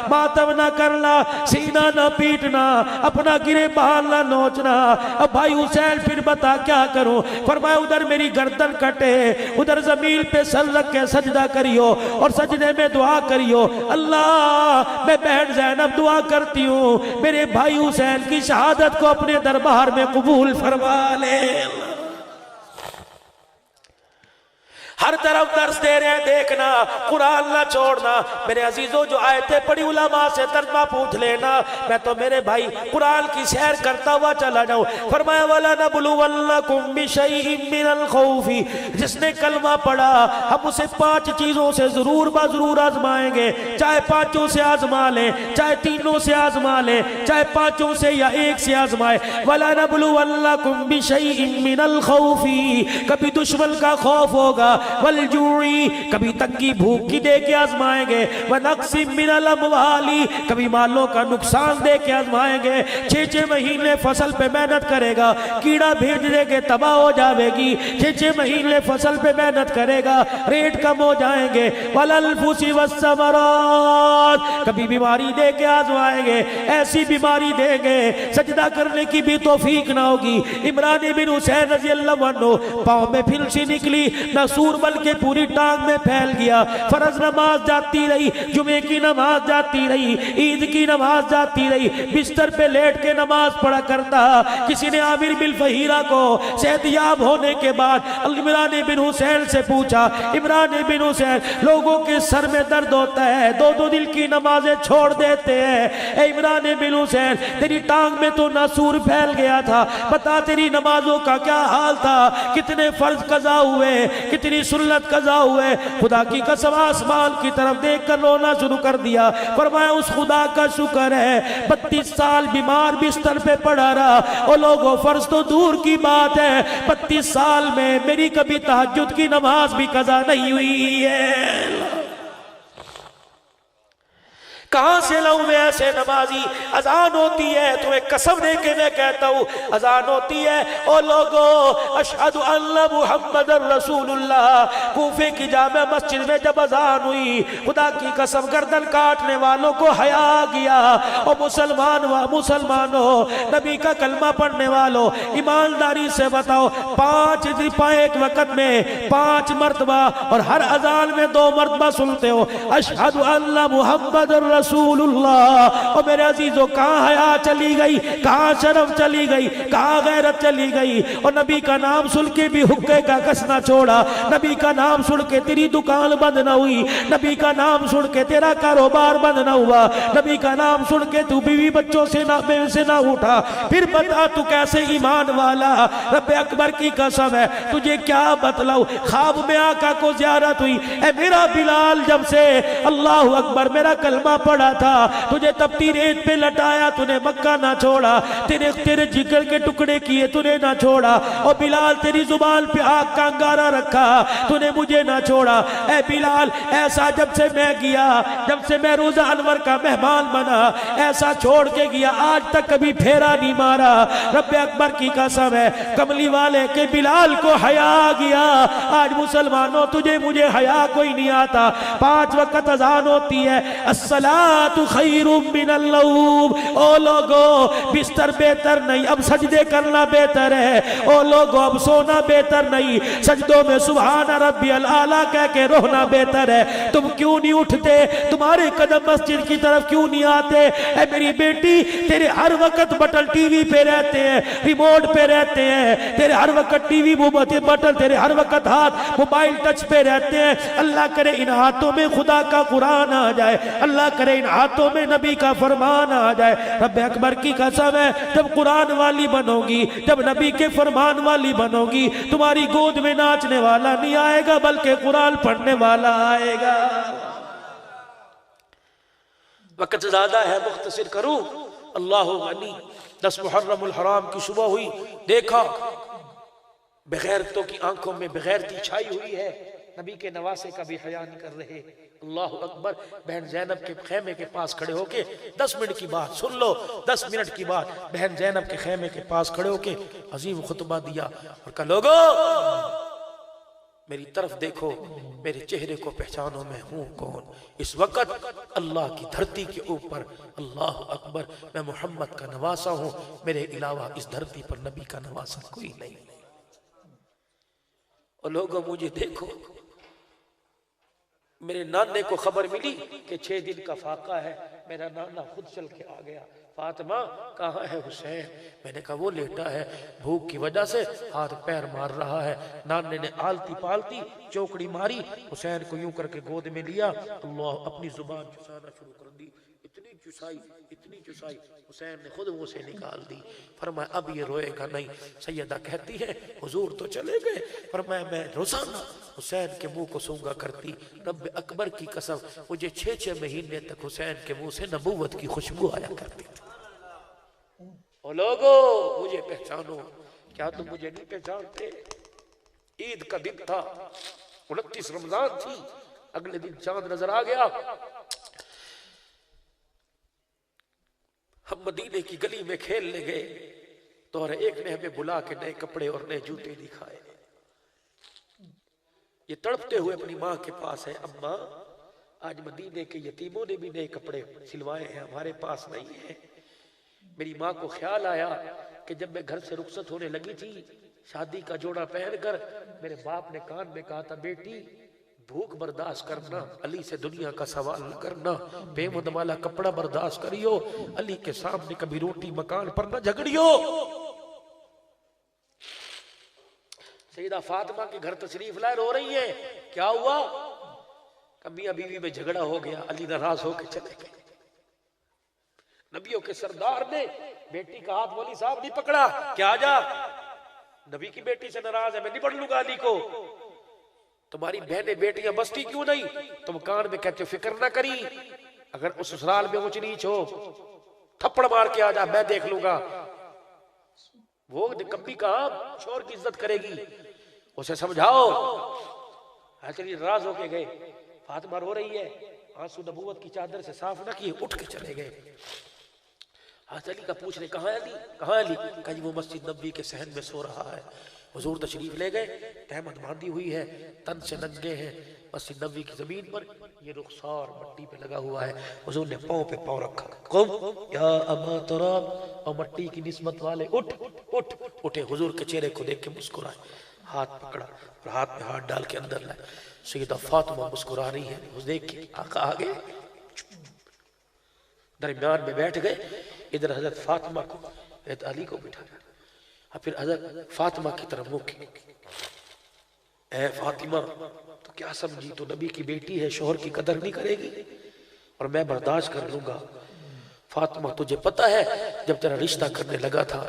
S1: ماتم نہ کرنا، سینہ نہ پیٹنا، اپنا گرے بال نہ نوچنا۔ اب بھائی حسین پھر بتا کیا کروں؟ فرمایا ادھر میری گردن کٹے، ادھر زمین پہ سر رکھ کے سجدہ کریو اور سجدے میں دعا کریو، اللہ میں بہن زینب دعا کرتی ہوں میرے بھائی حسین کی شہادت کو اپنے دربار میں قبول فرما لے۔ ہر طرف درس دے رہے ہیں، دیکھنا قرآن نہ چھوڑنا۔ میرے عزیزوں جو آیتیں پڑھی علماء سے ترجمہ پوچھ لینا، میں تو میرے بھائی قرآن کی سیر کرتا ہوا چلا جاؤں۔ فرمایا وَلَنَبْلُوَنَّكُمْ بِشَيْءٍ مِّنَ الْخَوْفِ، جس نے کلمہ پڑھا ہم اسے 5 چیزوں سے ضرور بضرور آزمائیں گے، چاہے 5 سے آزما لیں، چاہے 3 سے آزما لیں، چاہے 5 سے یا 1 سے آزمائے۔ وَلَنَبْلُوَنَّكُمْ بِشَيْءٍ مِّنَ الْخَوْفِ، کبھی دشمن کا خوف ہوگا، والجوعی کبھی تنگی بھوک کی دے کے آزمائیں گے، ونقص من الاموال کبھی مالوں کا نقصان دے کے آزمائیں گے۔ 6 مہینے فصل پہ محنت کرے گا، کیڑا بھیج دے کے تباہ ہو جاوے گی، 6 مہینے فصل پہ محنت کرے گا، ریٹ کم ہو جائیں گے۔ والانفس والثمرات کبھی بیماری دے کے آزمائیں گے، ایسی بیماری دیں گے سجدہ کرنے کی بھی توفیق نہ ہوگی۔ عمران بن حسین رضی اللہ عنہ پاؤں میں پھلسی نکلی، نہ سور بلکہ پوری ٹانگ میں پھیل گیا۔ فرض نماز جاتی رہی، جمعے کی نماز جاتی رہی، عید کی نماز جاتی رہی، بستر پہ لیٹ کے نماز پڑھا کرتا۔ کسی نے عامر بن فہیرہ کو صحت یاب ہونے کے بعد عمران بن حسین سے پوچھا، عمران بن حسین لوگوں کے سر میں درد ہوتا ہے، 2 دن کی نمازیں چھوڑ دیتے ہیں، اے عمران بن حسین تیری ٹانگ میں تو ناسور پھیل گیا تھا، بتا تیری نمازوں کا کیا حال تھا، کتنے فرض قضا ہوئے، کتنی سنت قضا ہوئے؟ خدا کی قسم آسمان کی طرف دیکھ کر رونا شروع کر دیا۔ فرمایا اس خدا کا شکر ہے 32 سال بیمار بستر پہ پڑا رہا، اور لوگوں فرض تو دور کی بات ہے 32 سال میں میری کبھی تہجد کی نماز بھی قضا نہیں ہوئی ہے۔ کہاں سے لاؤں میں ایسے نمازی؟ اذان ہوتی ہے، تمہیں قسم دے کے میں کہتا ہوں اذان ہوتی ہے، او لوگو اشہد ان محمد رسول اللہ، کوفے کی جامع مسجد میں جب اذان ہوئی خدا کی قسم گردن کاٹنے والوں کو حیا گیا۔ او مسلمانوں نبی کا کلمہ پڑھنے والوں ایمانداری سے بتاؤ، 5 ایک وقت میں 5 مرتبہ اور ہر اذان میں 2 مرتبہ سنتے ہو اشہد ان محمد رسول رسول اللہ۔ اور میرے عزیزوں کہاں حیا چلی گئی، کہاں شرم چلی گئی، کہاں غیرت چلی گئی۔ اور نبی کا نام سن کے بھی حقے کا کسنا چھوڑا، نبی کا نام سن کے تیری دکان بند نہ ہوئی، نبی کا نام سن کے تیرا کاروبار بند نہ ہوا، نبی کا نام سن کے تو بیوی بچوں سے نہ اٹھا۔ پھر بتا تو کیسے ایمان والا، رب اکبر کی قسم ہے تجھے کیا بتلاؤ۔ خواب میں آقا کو زیارت ہوئی، اے میرا بلال جب سے اللہ اکبر میرا کلمہ پڑھا تھا، تجھے تپتی ریت پہ لٹایا، تُنے مکہ نہ چھوڑا، تیرے جگر کے ٹکڑے کیے تُنے نہ چھوڑا۔ اور بلال تیری زبان پہ آگ کا انگارہ رکھا، تُنے مجھے نہ چھوڑا۔ اے بلال ایسا جب سے میں گیا، جب سے میں روزہ انور کا مہمان بنا، ایسا چھوڑ کے گیا آج تک کبھی پھیرا نہیں مارا۔ رب اکبر کی قسم ہے کملی والے کے بلال کو حیا آ گیا۔ آج مسلمانوں تجھے مجھے حیا کوئی نہیں آتا۔ 5 وقت اذان ہوتی ہے، الصلاۃ خیر من النوم۔ او لوگو بستر بہتر نہیں، اب سجدے کرنا بہتر ہے۔ او لوگو اب سونا بہتر نہیں، سجدوں میں سبحان ربی الاعلیٰ کہہ کے رونا بہتر ہے۔ تم کیوں نہیں اٹھتے؟ تمہارے قدم مسجد کی طرف کیوں نہیں آتے؟ اے میری بیٹی تیرے ہر وقت بٹن ٹی وی پہ رہتے ہیں، ریموٹ پہ رہتے ہیں، تیرے ہر وقت ٹی وی بٹن، تیرے ہر وقت ہاتھ موبائل ٹچ پہ رہتے ہیں۔ اللہ کرے ان ہاتھوں میں خدا کا قرآن آ جائے، اللہ کرے ان ہاتھوں میں نبی کا فرمان آ جائے۔ رب اکبر کی قسم ہے جب قرآن والی بنو گی، جب نبی کے فرمان والی بنو گی، تمہاری گود میں ناچنے والا نہیں آئے گا بلکہ قرآن پڑھنے والا آئے گا۔ وقت زیادہ ہے مختصر کروں، اللہ غنی۔ 10 محرم الحرام کی صبح ہوئی، دیکھا بغیرتوں کی آنکھوں میں بغیرتی چھائی ہوئی ہے، نبی کے نواسے کا بھی حیا نہیں کر رہے۔ اللہ اکبر۔ بہن زینب کے خیمے کے پاس کھڑے ہو کے 10 منٹ کی بات سن لو، 10 منٹ کی بات بہن زینب کے خیمے کے پاس کھڑے ہو کے عظیم خطبہ دیا اور کہا لوگو میری طرف دیکھو، میرے چہرے کو پہچانو، میں ہوں کون۔ اس وقت اللہ کی دھرتی کے اوپر اللہ اکبر میں محمد کا نواسا ہوں، میرے علاوہ اس دھرتی پر نبی کا نواسا کوئی نہیں۔ اور لوگوں مجھے دیکھو، میرے نانے کو خبر ملی کہ 6 دن کا فاقہ ہے، میرا نانا خود چل کے آ گیا، فاطمہ کہاں ہے حسین؟ میں نے کہا وہ لیٹا ہے، بھوک کی وجہ سے ہاتھ پیر مار رہا ہے۔ نانے نے آلتی پالتی چوکڑی ماری، حسین کو یوں کر کے گود میں لیا، اللہ اپنی زبان چسانا شروع کر دی، اتنی چسائی حسین نے خود منہ سے نکال دی۔ فرمایا اب یہ روئے گا نہیں۔ سیدہ کہتی ہے حضور تو چلے گئے، فرمایا میں روزانہ حسین کے منہ کو سونگا کرتی، رب اکبر کی قسم مجھے 6 مہینے تک حسین کے منہ سے نبوت کی خوشبو آیا کرتی تھی۔ اور لوگوں مجھے پہچانو، کیا تم مجھے نہیں پہچانتے؟ عید کا دن تھا، 29 رمضان تھی، اگلے دن چاند نظر آ گیا۔ ہم مدینے کی گلی میں کھیلنے گئے تو ایک نے ہمیں بلا کے نئے کپڑے اور نئے جوتے دکھائے۔ یہ تڑپتے ہوئے اپنی ماں کے پاس ہے، اماں آج مدینے کے یتیموں نے بھی نئے کپڑے سلوائے ہیں، ہمارے پاس نہیں ہیں۔ میری ماں کو خیال آیا کہ جب میں گھر سے رخصت ہونے لگی تھی شادی کا جوڑا پہن کر، میرے باپ نے کان میں کہا تھا بیٹی بھوک برداشت کرنا، علی سے دنیا کا سوال نہ کرنا، بے مد والا کپڑا برداشت کریو، علی کے سامنے کبھی روٹی مکان پر نہ جھگڑیو۔ سیدہ فاطمہ کے گھر تشریف لائے، رو رہی ہے، کیا ہوا؟ میاں بیوی میں جھگڑا ہو گیا، علی ناراض ہو کے چلے گئے۔ نبیوں کے سردار نے بیٹی کا ہاتھ مولی صاحب نہیں پکڑا، کیا جا نبی کی بیٹی سے ناراض ہے، میں نہیں پڑھ لوں گا علی کو۔ تمہاری بہنیں بیٹیاں بستی کیوں نہیں؟ تم کان میں کہتے ہو فکر نہ کری، اگر اس سسرال میں اونچ نیچ ہو تھپڑ مار کے آ جا، میں دیکھ لوں گا۔ وہ کبھی کہاں شوہر کی عزت کرے گی، اسے سمجھاؤ۔ چلیے ناراض ہو کے گئے، فاطمہ رو رہی ہے، آنسو نبوت کی چادر سے صاف نہ کیے، اٹھ کے چلے گئے۔ علی کا پوچھنے کہاں ہے علی؟ کہاں علی؟ کہا جی وہ مسجد نبوی کے صحن میں سو رہا ہے۔ حضور تشریف لے گئے، تہمت باندھی ہوئی ہے، تن سے ننگے ہیں، مسجد نبوی کی زمین پر یہ رخسار مٹی پہ لگا ہوا ہے۔ حضور نے پاؤں پہ پاؤں رکھا، قم یا ابا تراب، اور مٹی کی نسبت والے اٹھ اٹھ اٹھے۔ حضور کے چہرے کو دیکھ کے مسکرائے، ہاتھ پکڑا اور ہاتھ میں ہاتھ ڈال کے اندر لائے۔ سیدہ فاطمہ مسکرا رہی ہے، اس دیکھ کے آقا آگے درمیان میں بیٹھ گئے، ادھر حضرت فاطمہ کو حضرت علی کو بٹھایا، اور پھر حضرت فاطمہ کی طرف منہ کی، اے فاطمہ تو کیا سمجھی تو نبی کی بیٹی ہے، شوہر کی قدر نہیں کرے گی اور میں برداشت کر لوں گا؟ فاطمہ تجھے پتہ ہے جب تیرا رشتہ کرنے لگا تھا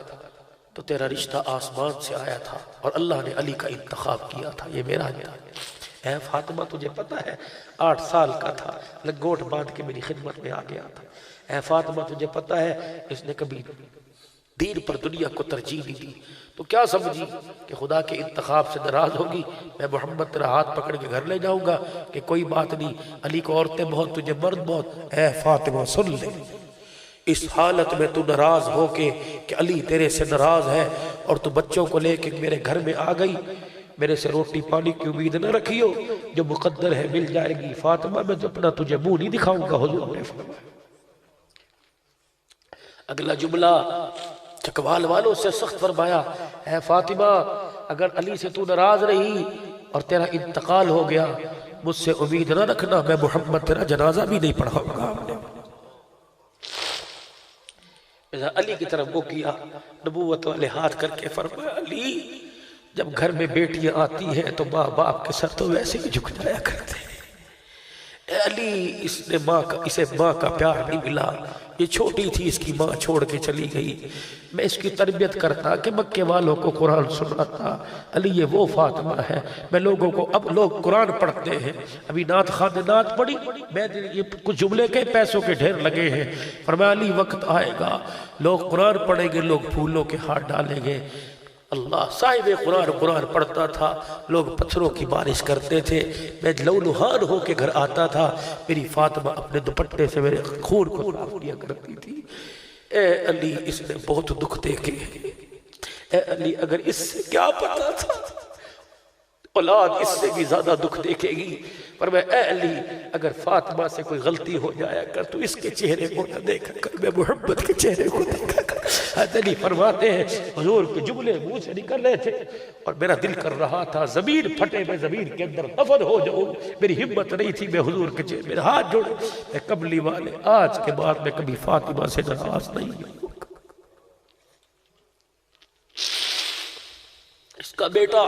S1: تو تیرا رشتہ آسمان سے آیا تھا اور اللہ نے علی کا انتخاب کیا تھا، یہ میرا تھا۔ اے فاطمہ تجھے پتہ ہے 8 سال کا تھا، لنگوٹ باندھ کے میری خدمت میں آ گیا تھا۔ اے فاطمہ تجھے پتہ ہے اس نے کبھی دین پر دنیا کو ترجیح نہیں دی، تو کیا سمجھی کہ خدا کے انتخاب سے ناراض ہوگی؟ میں محمد تیرا ہاتھ پکڑ کے گھر لے جاؤں گا کہ کوئی بات نہیں، علی کو عورتیں بہت، تجھے مرد بہت۔ اے فاطمہ سن لے، اس حالت میں تو ناراض ہو کے کہ علی تیرے سے ناراض ہے اور تو بچوں کو لے کے میرے گھر میں آ گئی، میرے سے روٹی پانی کی امید نہ رکھیو، جو مقدر ہے مل جائے گی۔ فاطمہ میں تو اپنا تجھے منہ نہیں دکھاؤں گا، حضور نے فرمایا۔ اگلا جملہ چکوال والوں سے سخت فرمایا، اے فاطمہ اگر علی سے تو ناراض رہی اور تیرا انتقال ہو گیا، مجھ سے امید نہ رکھنا، میں محمد تیرا جنازہ بھی نہیں پڑھاؤں گا۔ علی کی طرف وہ کیا، نبوت والے ہاتھ کر کے فرمایا، علی جب گھر میں بیٹیاں آتی ہیں تو ماں باپ کے سر تو ویسے ہی جھک جایا کرتے ہیں۔ اے علی اسے ماں کا پیار نہیں ملا، یہ چھوٹی تھی، اس کی ماں چھوڑ کے چلی گئی، میں اس کی تربیت کرتا کہ مکے والوں کو قرآن سناتا۔ علی یہ وہ فاطمہ ہے، میں لوگوں کو، اب لوگ قرآن پڑھتے ہیں، ابھی نعت خواندے نعت پڑھی، میں یہ کچھ جملے کے پیسوں کے ڈھیر لگے ہیں، فرمایا علی وقت آئے گا لوگ قرآن پڑھیں گے، لوگ پھولوں کے ہاتھ ڈالیں گے۔ اللہ صاحب قرآن پڑھتا تھا، لوگ پتھروں کی بارش کرتے تھے، میں لولہان ہو کے گھر آتا تھا، میری فاطمہ اپنے دوپٹے سے میرے خون کو صاف کیا کرتی تھی۔ اے علی اس نے بہت دکھ دیکھے، اے علی اگر اس سے کیا پتا تھا اولاد اس سے بھی زیادہ دکھ دیکھے گی، پر میں اے علی اگر فاطمہ سے کوئی غلطی ہو جایا کر تو اس کے چہرے کو نہ دیکھا کر، میں محمد کے چہرے کو دیکھا کر۔ حضرت علی فرماتے ہیں حضور کے جملے منہ سے نکل رہے تھے اور میرا دل کر رہا تھا زمین پھٹے میں زمین کے اندر دفن ہو جاؤں، میری ہمت نہیں تھی، میں حضور کے چہرے میرے ہاتھ جوڑے، میں کملی والے آج کے بعد میں کبھی فاطمہ سے ناراض نہیں ہوں۔ اس کا بیٹا،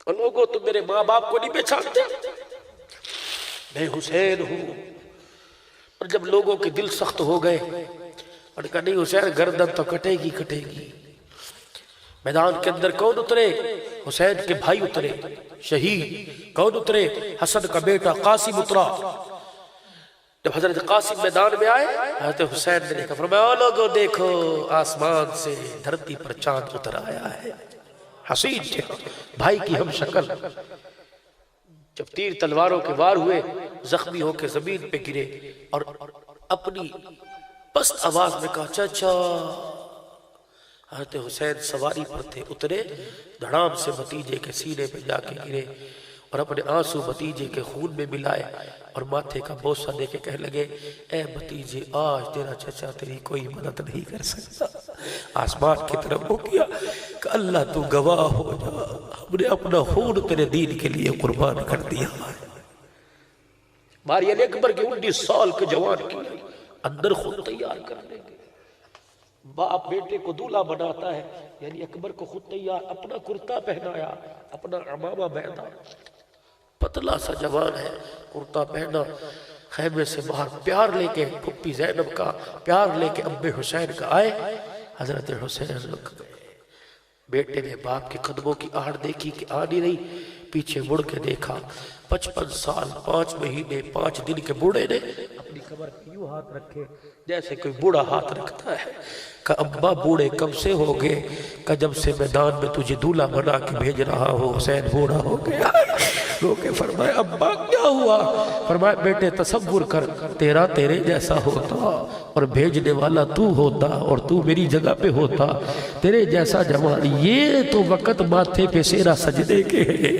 S1: اور لوگوں تم میرے ماں باپ کو نہیں پہچانتے، میں حسین ہوں۔ اور جب لوگوں کے دل سخت ہو گئے اور کہا نہیں حسین گردن تو کٹے گی کٹے گی، میدان کے اندر کون اترے؟ حسین کے بھائی اترے شہید۔ کون اترے؟ حسن کا بیٹا قاسم اترا۔ جب حضرت قاسم میدان میں آئے، حضرت حسین نے دیکھا، فرمایا لوگوں دیکھو آسمان سے دھرتی پر چاند اتر آیا ہے، حسین چہرہ، بھائی کی ہم شکل۔ جب تیر تلواروں کے وار ہوئے، زخمی ہو کے زمین پہ گرے اور اپنی پست آواز میں کہا چچا۔ حضرت حسین سواری پر تھے، اترے، دھڑام سے بھتیجے کے سینے پہ جا کے گرے اور اپنے آنسو بھتیجے کے خون میں ملائے اور ماتھے کا بوسہ دے کے کہنے لگے، اے بھتیجے آج تیرا چچا تیری کوئی مدد نہیں کر سکتا۔ آسمان کی طرف وہ کیا کہ اللہ تو گواہ ہو جا، ہم نے اپنا خون تیرے دین کے لیے قربان کر دیا۔ ماری علی اکبر کے 19 سال کے جوان کی اندر خود تیار کرنے گے، باپ بیٹے کو دولہا بناتا ہے، یعنی اکبر کو خود تیار، اپنا کرتا پہنایا، اپنا عمامہ پہنا، پتلا سا جوان ہے، کرتا پہنا، خیمے سے باہر پیار لے کے پھپھی زینب کا، پیار لے کے ابے حسین کا آئے۔ حضرت حسین رک گئے، بیٹے نے باپ کے قدموں کی آڑ دیکھی کہ آ نہیں رہی، پیچھے مڑ کے دیکھا، 55 سال 5 مہینے 5 دن کے بوڑھے نے اپنی کمر پہ یوں ہاتھ رکھے جیسے کوئی بوڑھا ہاتھ رکھتا ہے۔ کہ ابا بوڑھے کب سے ہو گئے؟ کہ جب سے میدان میں تجھے دولہا بنا کے بھیج رہا ہو حسین بوڑھا ہو گیا۔ رو کے فرمایا ابا کیا ہوا؟ فرمایا بیٹے تصور کر تیرا تیرے جیسا ہوتا اور بھیجنے والا تو ہوتا اور تو میری جگہ پہ ہوتا، تیرے جیسا جوان، یہ تو وقت ماتھے پہ سیرا سجدے کے ہے،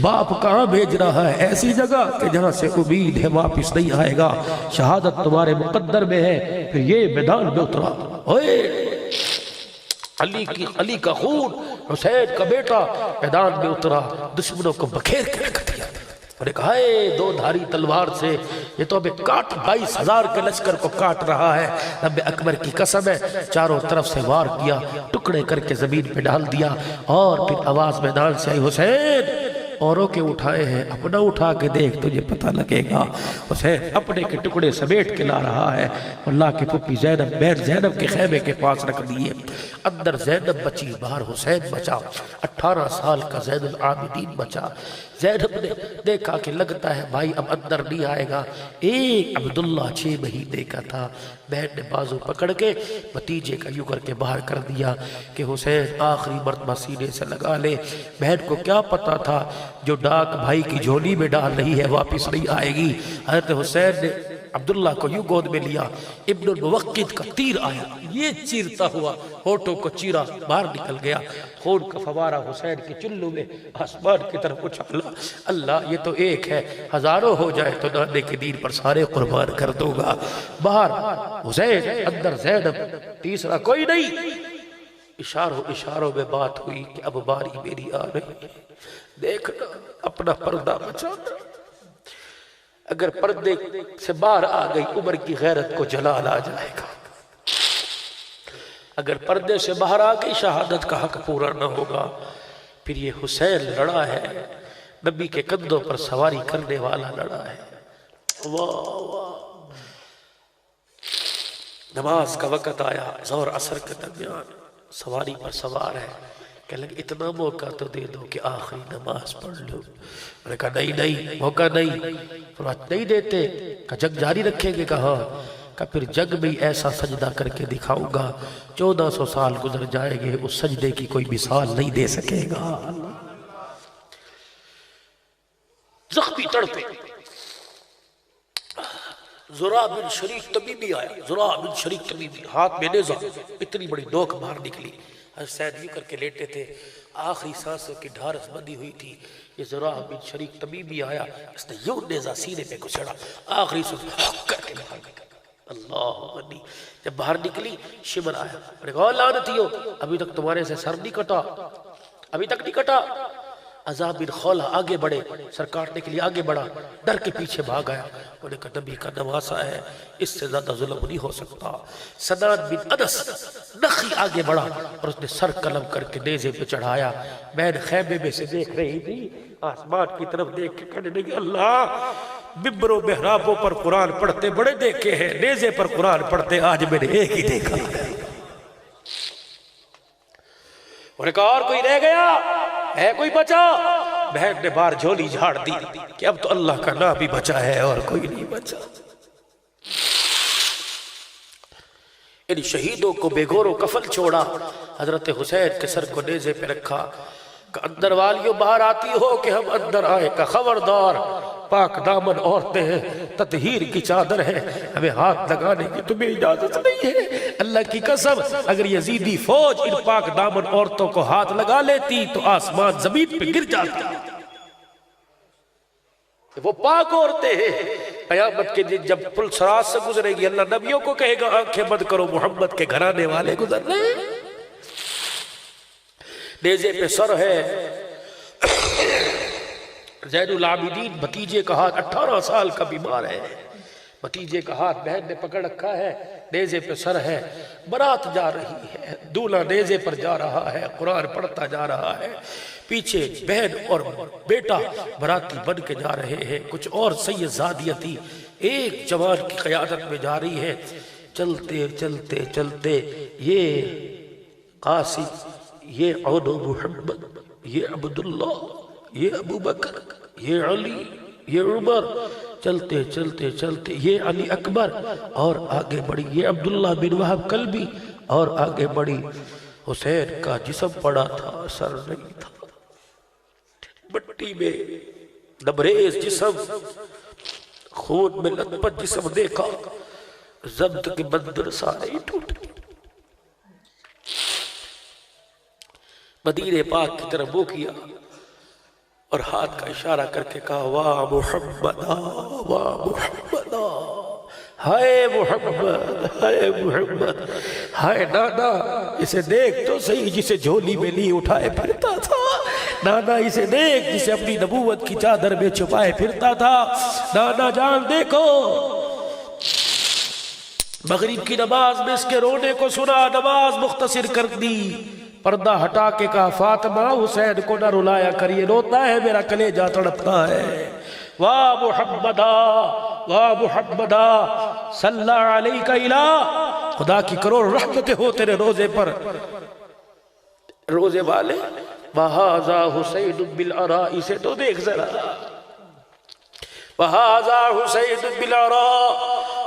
S1: باپ کہاں بھیج رہا ہے؟ ایسی جگہ کہ جہاں سے امید ہے واپس نہیں آئے گا، شہادت تمہارے مقدر میں ہے۔ پھر یہ میدان میں اترا، علی کا خون، حسین کا بیٹا میدان میں اترا، دشمنوں کو بکھیر کے رکھ دیا۔ انہوں نے کہا اے دو دھاری تلوار سے یہ تو ہمیں 22,000 کے لشکر کو کاٹ رہا ہے، رب اکبر کی قسم ہے۔ چاروں طرف سے وار کیا، ٹکڑے کر کے زمین پہ ڈال دیا، اور پھر آواز میدان سے آئی حسین اوروں کے اٹھائے ہیں، اپنا اٹھا کے دیکھ تجھے پتہ لگے گا۔ حسین اپنے کے ٹکڑے سمیٹ کے لا رہا ہے، اللہ کی پھپھی زینب بہن زینب کے خیمے کے پاس رکھ دیے، اندر زینب بچی، باہر حسین بچا، 18 سال کا زین العابدین بچا۔ زینب نے دیکھا کہ لگتا ہے بھائی اب اندر نہیں آئے گا، ایک عبداللہ 6 مہینے کا تھا، بہن نے بازو پکڑ کے بھتیجے کا یوں کر کے باہر کر دیا کہ حسین آخری مرتبہ سینے سے لگا لے۔ بہن کو کیا پتا تھا جو ڈاک بھائی کی جھولی میں ڈال رہی ہے واپس نہیں آئے گی۔ حضرت حسین نے عبداللہ کو یوں گود میں لیا، ابن الموقد کا تیر آیا، یہ چیرتا ہوا ہونٹوں کو چیرا، باہر نکل گیا، خون کا فوارہ حسین کے چلو میں آسمان کی طرف اچھلا۔ اللہ یہ تو ایک ہے، ہزاروں ہو جائے تو نانے کے دین پر سارے قربان کر دوں گا۔ باہر حسین، اندر زینب، تیسرا کوئی نہیں۔ اشاروں میں بات ہوئی کہ اب باری میری آ رہی ہے، دیکھنا اپنا پردہ بچانا، اگر پردے سے باہر آ گئی عمر کی غیرت کو جلال آ جائے گا، اگر پردے سے باہر آ گئی شہادت کا حق پورا نہ ہوگا۔ پھر یہ حسین لڑا ہے، نبی کے کندھوں پر سواری کرنے والا لڑا ہے۔ واہ واہ، نماز کا وقت آیا، ظہر عصر کے درمیان، سواری پر سوار ہے، کہ لگے اتنا موقع تو دے دو کہ آخری نماز پڑھ لو۔ میں نے کہا نہیں موقع نہیں، فرمایا نہیں دیتے، کہ جنگ جاری رکھیں گے، کہا کہ پھر جنگ میں ایسا سجدہ کر کے دکھاؤں گا 1400 سال گزر جائے گے اس سجدے کی کوئی مثال نہیں دے سکے گا۔ زخمی تڑپے، زرع بن شریک تمیمی آیا، زرع بن شریک تمیمی، ہاتھ میں نیزہ، اتنی بڑی نوک باہر نکلی، حسین یوں کر کے لیٹے تھے، آخری سانسوں کی ڈھارس بندی ہوئی تھی۔ یہ زرع بن شریک تمیمی آیا، اس نے یوں نیزہ سینے پہ گھسڑا، آخری سانس کر کے باہر نکل، اللہ غنی۔ جب باہر نکلی شمر آیا، میں نے کہا لعنتیو ابھی تک تمہارے سے سر نہیں کٹا، ابھی تک نہیں کٹا۔ عذاب بن خولہ آگے بڑھے، سر کاٹنے کے لیے آگے بڑھا، ڈر کے پیچھے بھاگ آیا، انہوں نے کہا نبی کا نواسا ہے، اس سے زیادہ ظلم نہیں ہو سکتا۔ سنان بن انس نخی آگے بڑھا اور اس نے سر قلم کر کے نیزے پہ چڑھایا۔ میں خیمے میں سے دیکھ رہی تھی، آسمان کی طرف دیکھ کے کہنے لگی اللہ ممبروں محرابوں پر قرآن پڑھتے بڑے دیکھے ہیں، نیزے پر قرآن پڑھتے آج میں نے ایک ہی دیکھا۔ انہوں نے کہا اور کوئی رہ گیا ہے، کوئی بچا؟ بہن نے باہر جھولی جھاڑ دی کہ اب تو اللہ کا نام بھی بچا ہے اور کوئی نہیں بچا۔ ان شہیدوں کو بے گور و کفن چھوڑا، حضرت حسین کے سر کو نیزے پہ رکھا کہ اندر والیوں باہر آتی ہو کہ ہم اندر آئے، کا خبردار پاک دامن عورتیں ہیں، تطہیر کی چادر ہے، ہمیں ہاتھ لگانے کی تمہیں اجازت نہیں ہے۔ اللہ کی قسم اگر یزیدی فوج ان پاک دامن عورتوں کو ہاتھ لگا لیتی تو آسمان زمین پہ گر جاتا۔ وہ پاک عورتیں ہیں، قیامت کے دن جب پل صراط سے گزرے گی اللہ نبیوں کو کہے گا آنکھیں بند کرو محمد کے گھرانے والے گزر رہے ہیں۔ نیزے پہ سر ہے، زین العابدین بھتیجے کا ہاتھ 18 سال کا بیمار ہے، بھتیجے کا ہاتھ بہن نے پکڑ رکھا ہے، نیزے پہ سر ہے، برات جا رہی ہے، دولہا نیزے پر جا رہا ہے، قرآن پڑھتا جا رہا ہے، پیچھے بہن اور بیٹا براتی بن کے جا رہے ہیں، کچھ اور سید زادیہ تھی ایک جوان کی قیادت میں جا رہی ہے۔ چلتے چلتے چلتے یہ قاسم، یہ عون محمد، یہ عبداللہ، یہ ابو بکر، یہ علی، یہ عمر، چلتے چلتے چلتے یہ علی اکبر، اور آگے بڑھی یہ عبداللہ بن وہب کلبی، اور آگے بڑھی حسین کا جسم پڑا تھا، سر نہیں تھا، مٹی میں لبریز جسم، خون میں لطپت جسم دیکھا، ضبط کے بندر سارے ٹوٹ گئے۔ مدینہ پاک کی طرف وہ کیا اور ہاتھ کا اشارہ کر کے کہا واہ محمدہ واہ محمدہ، ہائے محمد ہائے محمد، ہائے نانا اسے دیکھ تو صحیح جسے جھولی میں لی اٹھائے پھرتا تھا، نانا اسے دیکھ جسے اپنی نبوت کی چادر میں چھپائے پھرتا تھا. نانا جان دیکھو مغرب کی نماز میں اس کے رونے کو سنا, نماز مختصر کر دی, پردہ ہٹا کے کہا فاطمہ حسین کو نہ رلایا کر, یہ روتا ہے میرا کلیجہ تڑپتا ہے. واہ محمدہ واہ محمدہ صلی علیکہ الہ, خدا کی کروڑ رحمتیں ہو تیرے روزے پر. روزے والے وَهَذَا حُسَيْنٌ بِالْعَرَاءِ سے تو دیکھ ذرا, وَهَذَا حُسَيْنٌ بِالْعَرَاءِ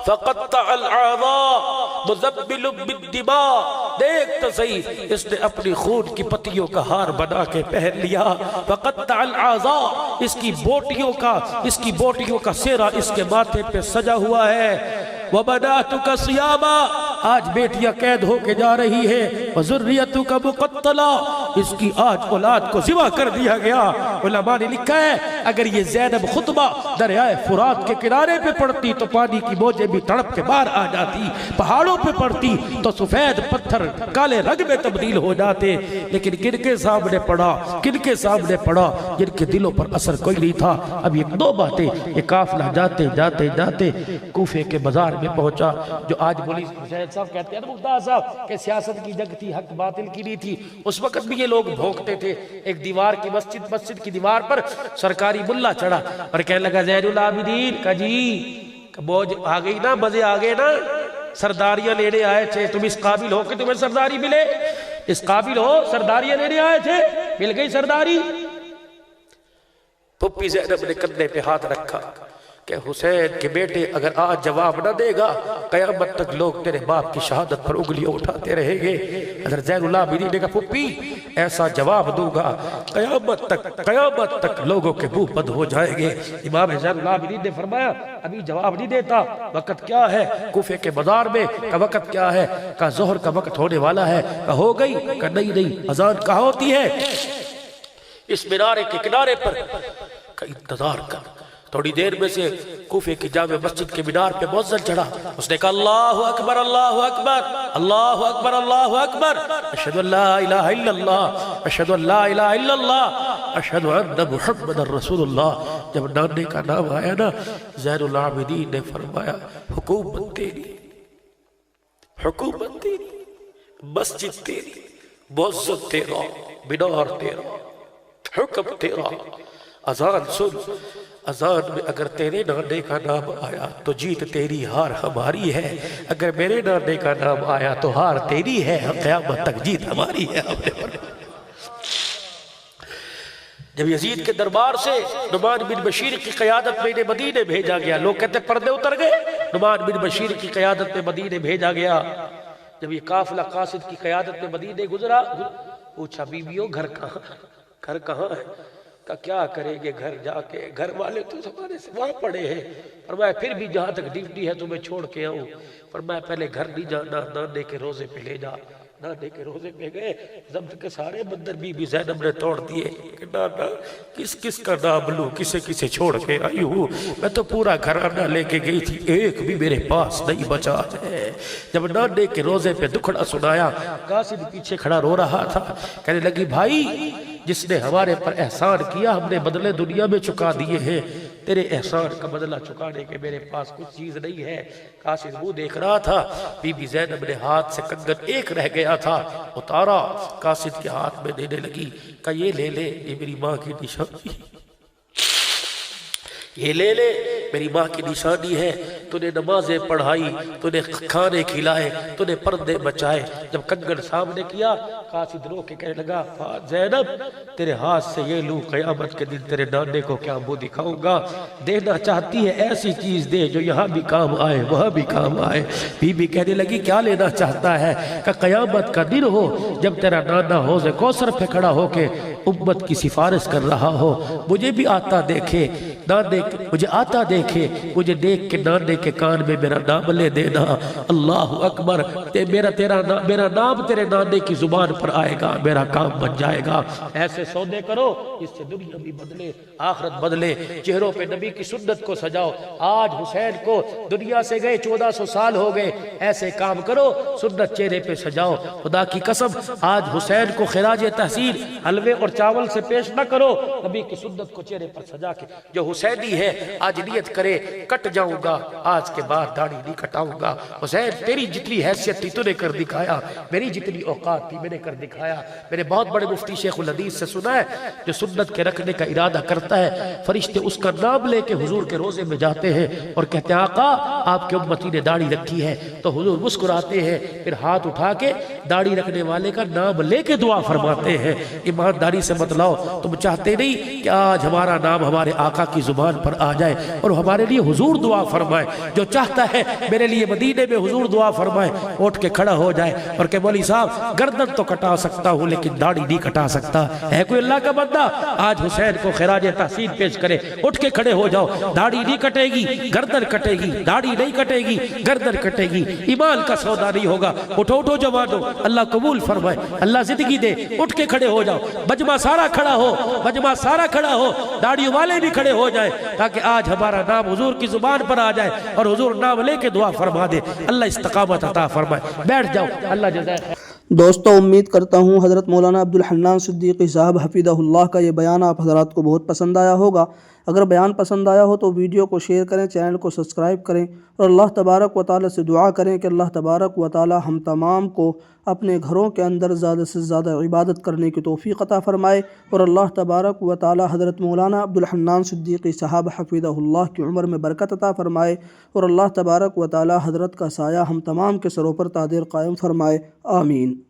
S1: فَقَطَّعَ الْأَعْضَاءَ مُزَبِّلٌ بِالدِّمَاءِ, دیکھ تو صحیح اس نے اپنی خون کی پتیوں کا ہار بنا کے پہن لیا. فَقَطَّعَ الْأَعْضَاءَ, اس کی بوٹیوں کا سیرا اس کے ماتھے پہ سجا ہوا ہے. وَبَنَاتُكَ صِيَامًا, آج بیٹیاں قید ہو کے جا رہی ہے. وَذُرِّيَّتُكَ مُقَتَّلًا, اس کی آج اولاد کو ذبح کر دیا گیا. علماء نے لکھا ہے اگر یہ زینب خطبہ دریائے فرات کے کنارے پہ پڑتی تو پانی کی موجیں بھی تڑپ کے باہر آ جاتی, پہاڑوں پہ پڑتی تو سفید پتھر کالے رنگ میں تبدیل ہو جاتے. لیکن کن کے سامنے پڑا جن کے دلوں پر اثر کوئی نہیں تھا. اب یہ دو باتیں, یہ قافلہ جاتے جاتے جاتے کوفے کے بازار میں پہنچا. جو آج بولی مجاہد صاحب کہتے ہیں مختار صاحب کہ سیاست کی جنگ تھی, حق باطل کی نہیں تھی, اس وقت بھی یہ لوگ بھونکتے تھے. ایک دیوار کی مسجد کی دیوار پر سرکاری ملا چڑھا اور کہنے لگا زین العابدین کا جی بوجھ آ گئی نا, مزے آ گئے نا, سرداریاں لینے آئے تھے, تم اس قابل ہو کہ تمہیں سرداری ملے, اس قابل ہو سرداریاں لینے آئے تھے, مل گئی سرداری. پھپھی زینب نے کندھے پہ ہاتھ رکھا کہ حسین کے بیٹے اگر آج جواب نہ دے گا قیامت تک لوگ تیرے باپ کی شہادت پر انگلیاں اٹھاتے رہیں گے. اگر زین العابدین نے کہا پھپھی ایسا جواب دوں گا قیامت تک لوگوں کے منہ بند ہو جائیں گے. امام زین العابدین نے فرمایا ابھی جواب نہیں دیتا, وقت کیا ہے کوفے کے بازار میں, کا وقت کیا ہے, کا ظہر کا وقت ہونے والا ہے, کا ہو گئی, کا نہیں, اذان کہاں ہوتی ہے, اس مینارے کے کنارے پر, کا انتظار کر. تھوڑی دیر میں سے کوفے کی جامع مسجد کے مینار پہ مؤذن چڑھا. اس نے کہا اللہ اکبر اللہ اکبر اللہ اکبر اللہ اکبر, اشہد ان لا الہ الا اللہ اشہد ان لا الہ الا اللہ اشہد ان محمد رسول اللہ. جب نانے کا نام آیا نا زین العابدین نے فرمایا حکومت تیری, مسجد تیری, مؤذن تیرا, مینار تیرا, حکم تیرا. اذان سن, اذان میں اگر تیرے نانے کا نام آیا تو جیت تیری, ہار ہماری ہے. اگر میرے نانے کا نام آیا تو ہار تیری ہے, قیامت تک جیت ہماری ہے. جب یزید کے دربار سے نعمان بن بشیر کی قیادت میں انہیں مدینے بھیجا گیا, لوگ کہتے پردے اتر گئے, نعمان بن بشیر کی قیادت میں مدینے بھیجا گیا. جب یہ قافلہ قاصد کی قیادت میں مدینے گزرا, پوچھا بیویوں گھر کہاں ہے, کا کیا کریں گے گھر جا کے, گھر والے تو ہمارے سے وہاں پڑے ہیں. فرمایا پھر بھی جہاں تک ڈیوٹی ہے تمہیں چھوڑ کے آؤں. فرمایا پہلے گھر نہیں جانا, نانے کے روزے پہ لے جا. نانے کے روزے پہ گئے, ضبط کے سارے بندر بی بی زینب نے توڑ دیے کہ نانا کس کا نام لوں, کسے چھوڑ کے آئی ہوں, میں تو پورا گھرانہ لے کے گئی تھی, ایک بھی میرے پاس نہیں بچا ہے. جب نانے کے روزے پہ دکھڑا سنایا, قاصد پیچھے کھڑا رو رہا تھا, کہنے لگی بھائی جس نے ہمارے پر احسان کیا ہم نے بدلے دنیا میں چکا دیے ہیں, تیرے احسان کا بدلہ چکانے کے میرے پاس کچھ چیز نہیں ہے. قاصد وہ دیکھ رہا تھا, بی بی زینب نے ہاتھ سے کنگن ایک رہ گیا تھا اتارا, قاصد کے ہاتھ میں دینے لگی, کہ یہ لے لے, یہ میری ماں کی نشانی, یہ لے لے میری ماں کی نشانی ہے. تو نے نمازیں پڑھائی, تو نے کھانے کھلائے, تو نے پردے بچائے. جب کنگن سامنے کیا, قاصد رو کے کہنے لگا زینب تیرے ہاتھ سے یہ لوں, قیامت کے دن تیرے نانے کو کیا منہ دکھاؤں گا. دینا چاہتی ہے ایسی چیز دے جو یہاں بھی کام آئے وہاں بھی کام آئے. بی بی کہنے لگی کیا لینا چاہتا ہے, کہ قیامت کا دن ہو جب تیرا نانا حوض کوثر پہ کھڑا ہو کے امت کی سفارش کر رہا ہو, مجھے بھی آتا دیکھے نانے مجھے آتا دیکھے، مجھے دیکھ کے نانے کے کان میں میرا نام لے دینا۔ اللہ اکبر، میرا نام تیرے نانے کی زبان پر آئے گا، میرا کام بن جائے گا۔ ایسے سودے کرو، اس سے دنیا بھی بدلے، آخرت بدلے۔ چہروں پہ نبی کی سنت کو سجاؤ۔ آج حسین کو دنیا سے گئے 1400 سال ہو گئے، ایسے کام کرو، سنت چہرے پہ سجاؤ۔ خدا کی قسم آج حسین کو خراج تحسین حلوے اور چاول سے پیش نہ کرو، نبی کی سنت کو چہرے پر سجا کے۔ جو حسینی ہے آج نیت کرے کٹ جاؤں گا، آج کے بعد داڑھی نہیں کٹاؤں گا۔ حسین تیری جتنی حیثیت تھی تو نے کر دکھایا، میری جتنی اوقات تھی میں نے کر دکھایا۔ میں نے بہت بڑے مفتی شیخ الحدیث سے سنا ہے، جو سنت کے رکھنے کا ارادہ کرتا ہے، فرشتے اس کا نام لے کے حضور کے روزے میں جاتے ہیں اور کہتے ہیں آقا آپ کے امتی نے داڑھی رکھی ہے، تو حضور مسکراتے ہیں، پھر ہاتھ اٹھا کے داڑھی رکھنے والے کا نام لے کے دعا فرماتے ہیں۔ ایمانداری سے بتلاؤ، تم چاہتے نہیں کہ آج ہمارا نام ہمارے آقا کی زبان پر آ جائے اور ہمارے لیے حضور دعا فرمائے؟ جو چاہتا ہے میرے لیے مدینے میں حضور دعا فرمائے، اٹھ کے کھڑا ہو جائے اور کہ مولوی صاحب گردن تو کٹا سکتا ہوں لیکن داڑھی نہیں کٹا سکتا۔ ہے کوئی اللہ کا بندہ آج حسین کو خراج تحسین پیش کرے؟ اٹھ کے کھڑے ہو جاؤ۔ داڑھی نہیں کٹے گی، گردن کٹے گی، داڑھی نہیں کٹے گی، گردن کٹے گی۔ ایمان کا سودا نہیں ہوگا۔ اٹھو اٹھو جوانو، اللہ قبول فرمائے، اللہ زندگی دے۔ اٹھ کے کھڑے ہو جاؤ، مجمع سارا کھڑا ہو، مجمع سارا کھڑا ہو، داڑھی والے بھی کھڑے ہو جائے تاکہ آج ہمارا نام حضور کی زبان پر آ جائے اور حضور نام لے کے دعا فرما دے۔ اللہ استقامت عطا فرمائے۔ بیٹھ جاؤ، اللہ جزائے خیر۔
S2: دوستو امید کرتا ہوں حضرت مولانا عبدالحنان صدیقی صاحب حفیظہ اللہ کا یہ بیان آپ حضرات کو بہت پسند آیا ہوگا۔ اگر بیان پسند آیا ہو تو ویڈیو کو شیئر کریں، چینل کو سبسکرائب کریں اور اللہ تبارک و تعالی سے دعا کریں کہ اللہ تبارک و تعالی ہم تمام کو اپنے گھروں کے اندر زیادہ سے زیادہ عبادت کرنے کی توفیق عطا فرمائے، اور اللہ تبارک و تعالی حضرت مولانا عبدالحنان صدیقی صاحب حفیظہ اللہ کی عمر میں برکت عطا فرمائے، اور اللہ تبارک و تعالی حضرت کا سایہ ہم تمام کے سروں پر تا دیر قائم فرمائے۔ آمین۔